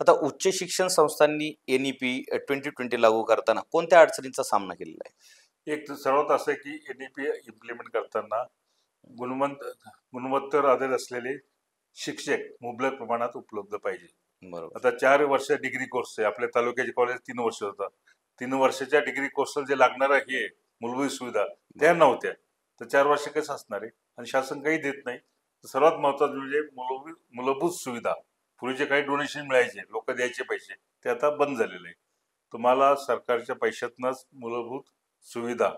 आता उच्च शिक्षण संस्थांनी NEP 2020 लागू करताना कोणत्या अडचणींचा सामना केलेला आहे? एक सर्वात असं की NEP इम्प्लिमेंट करताना गुणवत्तेवर आधारित असलेले शिक्षक मुबलक प्रमाणात उपलब्ध पाहिजे. बरोबर. आता 4 वर्ष डिग्री कोर्स आहे. आपल्या तालुक्याचे कॉलेज 3 वर्ष होतात. 3 वर्षाच्या डिग्री कोर्सला जे लागणारं हे मूलभूत सुविधा त्या नव्हत्या. तर 4 वर्ष कसं असणार आहे? आणि शासन काही देत नाही. सर्वात महत्वाचं म्हणजे मूलभूत सुविधा. पूर्वीचे काही डोनेशन मिळायचे, लोक द्यायचे पैसे, ते आता बंद झालेले आहे. तुम्हाला सरकारच्या पैशातनंच मूलभूत सुविधा,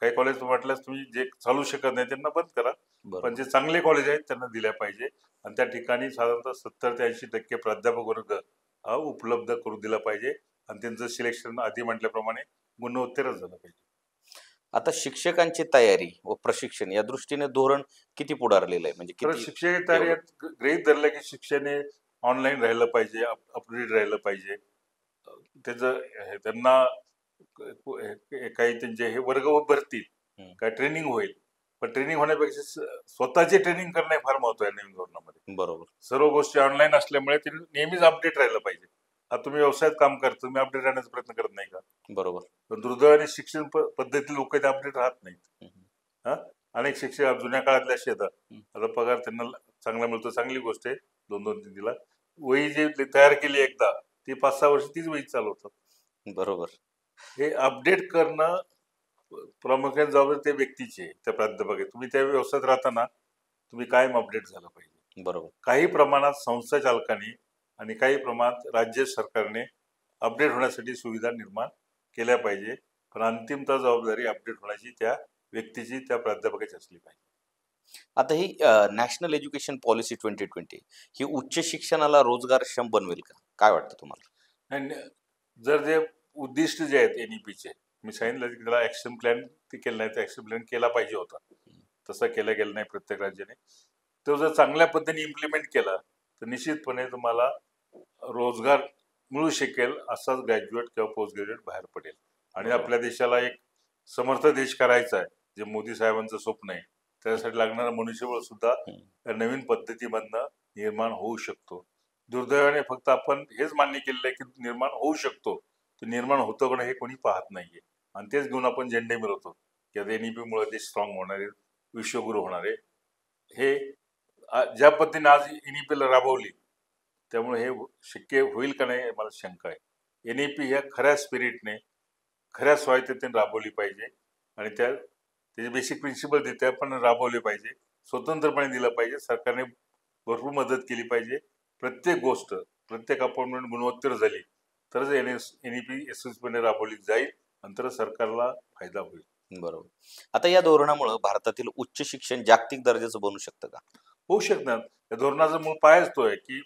काही कॉलेज म्हटल्यास तुम्ही जे चालू शकत नाही त्यांना बंद करा, पण जे चांगले कॉलेज आहेत त्यांना दिल्या पाहिजे. आणि त्या ठिकाणी साधारणतः 70 ते 80% प्राध्यापक वर्ग हा उपलब्ध करून दिला पाहिजे आणि त्यांचं सिलेक्शन आधी म्हटल्याप्रमाणे गुणवत्तेवर झालं पाहिजे. आता शिक्षकांची तयारी व प्रशिक्षण या दृष्टीने धोरण किती पुढारलेलं आहे? म्हणजे शिक्षक तयारी गृहीत धरलं की शिक्षण हे ऑनलाईन राहिलं पाहिजे, अपडेट राहिलं पाहिजे. त्याचं त्यांना काही त्यांचे हे वर्ग भरतील, काय ट्रेनिंग होईल, पण ट्रेनिंग होण्यापेक्षा स्वतःची ट्रेनिंग करणं फार महत्व आहे नवीन धोरणामध्ये. बरोबर. सर्व गोष्टी ऑनलाईन असल्यामुळे ते नेहमीच अपडेट राहिलं पाहिजे. आता तुम्ही व्यवसायात काम करता, तुम्ही अपडेट राहण्याचा प्रयत्न करत नाही का? बरोबर. पण दुर्दैवाने शिक्षण पद्धती लोक अपडेट राहत नाहीत. अनेक शिक्षक जुन्या काळातले असे येतात, आता पगार त्यांना चांगला मिळतो, चांगली गोष्ट आहे. 2-2-3 दिला वही जे तयार केली एकदा, ती 5-6 वर्ष तीच वही चालवतात. बरोबर. हे अपडेट करणं प्रामुख्याने जबाबदारी त्या व्यक्तीची आहे, त्या प्राध्यापक. तुम्ही त्या व्यवसायात राहताना तुम्ही कायम अपडेट झालं पाहिजे. बरोबर. काही प्रमाणात संस्था चालकांनी आणि काही प्रमाणात राज्य सरकारने अपडेट होण्यासाठी सुविधा निर्माण केल्या पाहिजे, पण अंतिमतः जबाबदारी अपडेट होण्याची त्या व्यक्तीची, त्या प्राध्यापकाची असली पाहिजे. आता ही नॅशनल एज्युकेशन पॉलिसी 2020 ही उच्च शिक्षणाला रोजगारक्षम बनवेल का? काय वाटतं तुम्हाला? जर जे उद्दिष्ट जे आहेत NEPचे, मी सांगितलं की त्याला ऍक्शन प्लॅन ते केलं नाही, तर ऍक्शन प्लॅन केला पाहिजे होता. तसा केला गेला नाही प्रत्येक राज्याने. तो जर चांगल्या पद्धतीने इम्प्लिमेंट केला तर निश्चितपणे तुम्हाला रोजगार मिळू शकेल, असाच ग्रॅज्युएट किंवा पोस्ट ग्रॅज्युएट बाहेर पडेल. आणि आपल्या देशाला एक समर्थ देश करायचा आहे, जे मोदी साहेबांचं स्वप्न आहे. त्यासाठी लागणारा मनुष्यबळ सुद्धा नवीन पद्धतीमधनं निर्माण होऊ शकतो. दुर्दैवाने फक्त आपण हेच मान्य केलेलं आहे की निर्माण होऊ शकतो, तो निर्माण होतो का नाही हे कोणी पाहत नाहीये. आणि तेच घेऊन आपण झेंडे मिळवतो की आता NEP मुळे देश स्ट्रॉंग होणार आहे, विश्वगुरु होणार आहे. हे ज्या पद्धतीने आज NEP ला राबवली त्यामुळे हे शक्य होईल का नाही मला शंका आहे. NEP ह्या खऱ्या स्पिरिटने, खऱ्या स्वायत्ततेने राबवली पाहिजे आणि त्याचे बेसिक प्रिन्सिपल ते पण राबवले पाहिजे, स्वतंत्रपणे दिलं पाहिजे. सरकारने भरपूर मदत केली पाहिजे. प्रत्येक गोष्ट, प्रत्येक अपॉइंटमेंट गुणवत्तर झाली तरच NEP यशस्वीपणे राबवली जाईल आणि तर सरकारला फायदा होईल. बरोबर. आता या धोरणामुळे भारतातील उच्च शिक्षण जागतिक दर्जाचं बनू शकतं का? होऊ शकणार. या धोरणाचा मूळ पायच तो आहे की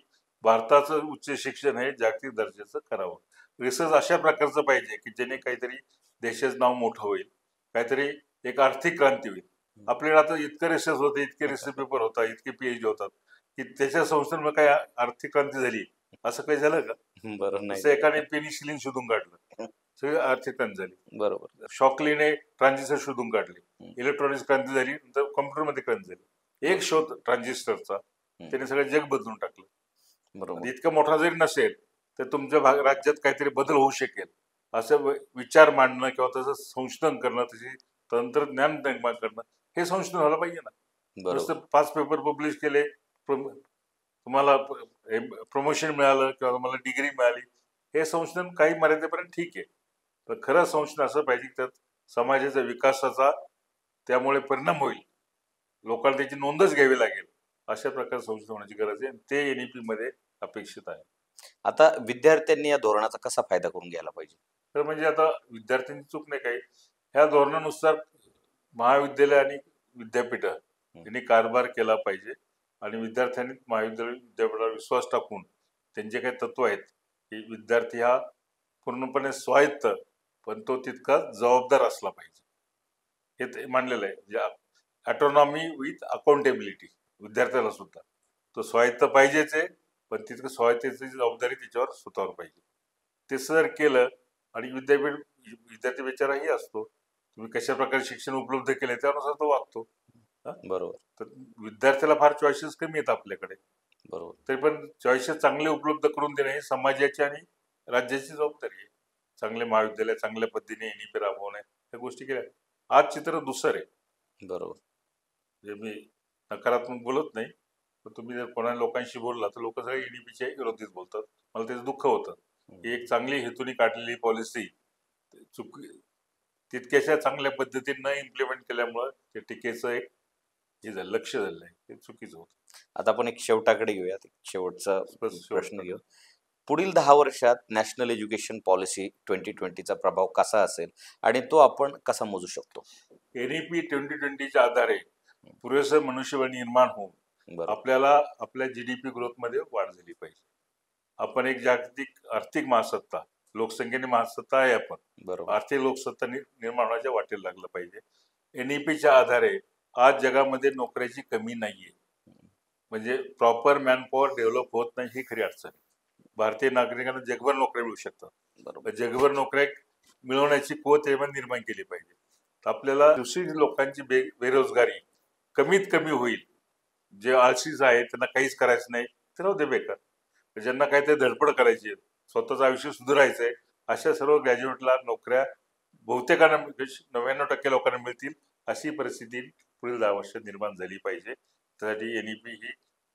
भारताचं उच्च शिक्षण हे जागतिक दर्जाचं करावं. रिसर्च अशा प्रकारचं पाहिजे की जेणे काहीतरी देशाचं नाव मोठं होईल, काहीतरी एक आर्थिक क्रांती होईल. आपल्याला आता इतकं रिसर्च होते, इतके रिसर्च पेपर होतात, इतके PhD होतात की त्याच्या संस्थेमुळे काय आर्थिक क्रांती झाली असं काही झालं का? बरोबर नाही. जसं एकाने पेनिसिलिन शोधून काढलं, सगळी आर्थिक क्रांती झाली. बरोबर. शॉकलीने ट्रान्झिस्टर शोधून काढले, इलेक्ट्रॉनिक्स क्रांती झाली, नंतर कॉम्प्युटरमध्ये क्रांती झाली. एक शोध ट्रान्झिस्टरचा त्याने सगळं जग बदलून टाकलं. बरोबर. इतका मोठा जरी नसेल तर तुमच्या राज्यात काहीतरी बदल होऊ शकेल असं विचार मांडणं किंवा तसं संशोधन करणं, तसे तंत्रज्ञान निर्माण करणं, हे संशोधन व्हायला पाहिजे ना. नुसतं 5 पेपर पब्लिश केले, तुम्हाला प्रमोशन मिळालं किंवा तुम्हाला डिग्री मिळाली, हे संशोधन काही मर्यादेपर्यंत ठीक आहे. पण खरं संशोधन असं पाहिजे की त्यात समाजाच्या विकासाचा त्यामुळे परिणाम होईल, लोकांना त्याची नोंदच घ्यावी लागेल, अशा प्रकारे संशोधन होण्याची गरज आहे. ते NEP मध्ये अपेक्षित आहे. आता विद्यार्थ्यांनी या धोरणाचा कसा फायदा करून घ्यायला पाहिजे? तर म्हणजे आता विद्यार्थ्यांची चूक नाही काही. ह्या धोरणानुसार महाविद्यालय आणि विद्यापीठ यांनी कारभार केला पाहिजे आणि विद्यार्थ्यांनी महाविद्यालय विद्यापीठावर विश्वास टाकून त्यांचे काही तत्व आहेत की विद्यार्थी हा पूर्णपणे स्वायत्त पण तो तितका जबाबदार असला पाहिजे, हे ते मांडलेलं आहे. म्हणजे ऑटोनॉमी विथ अकाउंटेबिलिटी. विद्यार्थ्याला सुद्धा तो स्वायत्त पाहिजेच आहे, पण तितकं स्वायत्तेची जबाबदारी त्याच्यावर स्वतःवर पाहिजे. ते जर केलं आणि विद्यार्थी बिचाराही असतो, तुम्ही कशा प्रकारे शिक्षण उपलब्ध केले त्यानुसार तो वागतो. बरोबर. तर विद्यार्थ्याला फार चॉईसेस कमी आहेत आपल्याकडे. बरोबर. तरी पण चॉईसेस चांगले उपलब्ध करून देणे हे समाजाची आणि राज्याची जबाबदारी आहे. चांगले महाविद्यालय चांगल्या पद्धतीने NEP राबवणे, या गोष्टी केल्या. आज चित्र दुसरं आहे. बरोबर. म्हणजे मी नकारात्मक बोलत नाही, पण तुम्ही जर कोणा लोकांशी बोलला तर लोक सगळे NEPच्या विरोधीच बोलतात. मला त्याचं दुःख होतं. ही एक चांगली हेतूने काढलेली पॉलिसी तितक्याशा चांगल्या पद्धतीने न इम्प्लिमेंट केल्यामुळं ते टीकेचं एक हे झालं, लक्ष झालं आहे, ते चुकीचं होतं. आता आपण एक शेवटाकडे घेऊयात. शेवटचा प्रश्न घेऊ. पुढील 10 वर्षात नॅशनल एज्युकेशन पॉलिसी 2020चा प्रभाव कसा असेल आणि तो आपण कसा मोजू शकतो? NEP 2020च्या आधारे पुरेसं मनुष्यबळ निर्माण होऊन आपल्याला आपल्या GDP ग्रोथ मध्ये वाढ झाली पाहिजे. आपण एक जागतिक आर्थिक महासत्ता, लोकसंख्येने महासत्ता आहे आपण. बरोबर. आर्थिक लोकसत्ता निर्माण होण्याच्या वाटेला लागलं पाहिजे. NEPच्या आधारे आज जगामध्ये नोकऱ्याची कमी नाहीये. म्हणजे प्रॉपर मॅनपॉवर डेव्हलप होत नाही, ही खरी अडचण आहे. भारतीय नागरिकांना जगभर नोकऱ्या मिळू शकतात. बरोबर. जगभर नोकऱ्या मिळवण्याची कुवत निर्माण केली पाहिजे. तर आपल्याला दुसरी लोकांची बेरोजगारी कमीत कमी होईल. जे आळशीच आहेत त्यांना काहीच करायचं नाही तर राहू दे बेकार. ज्यांना काहीतरी धडपड करायची आहे, स्वतःचं आयुष्य सुधारायचंय, अशा सर्व ग्रॅज्युएटला नोकऱ्या बहुतेकांना 99% लोकांना मिळतील, अशी परिस्थिती पुढील 10 वर्षात निर्माण झाली पाहिजे. त्यासाठी NEP ही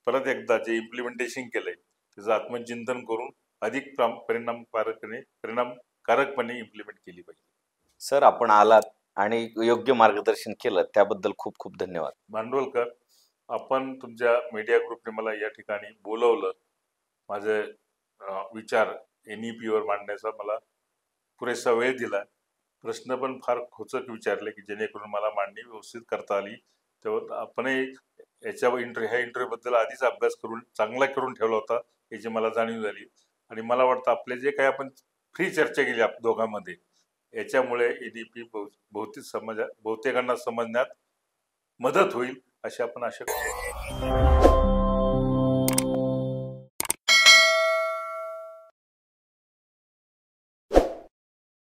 परत एकदा जे इम्प्लिमेंटेशन केलंय त्याचं आत्मचिंतन करून अधिक परिणामकारकपणे इम्प्लिमेंट केली पाहिजे. सर, आपण आलात आणि योग्य मार्गदर्शन केलं त्याबद्दल खूप खूप धन्यवाद. भांडवलकर, आपण तुमच्या मीडिया ग्रुपने मला या ठिकाणी बोलवलं, माझे विचार NEP वर मांडण्याचा मला पुरेसा वेळ दिला. प्रश्न पण फार खोचक विचारले की जेणेकरून मला मांडणी व्यवस्थित करता आली. तेव्हा आपण ह्या इंटरव्ह्यू बद्दल आधीच अभ्यास करून चांगला करून ठेवला होता याची मला जाणीव झाली. आणि मला वाटतं आपले जे काही आपण फ्री चर्चा केली दोघांमध्ये, याच्यामुळे NEP बहुतेकांना समजण्यात मदत होईल अशी आपण आशा करतो.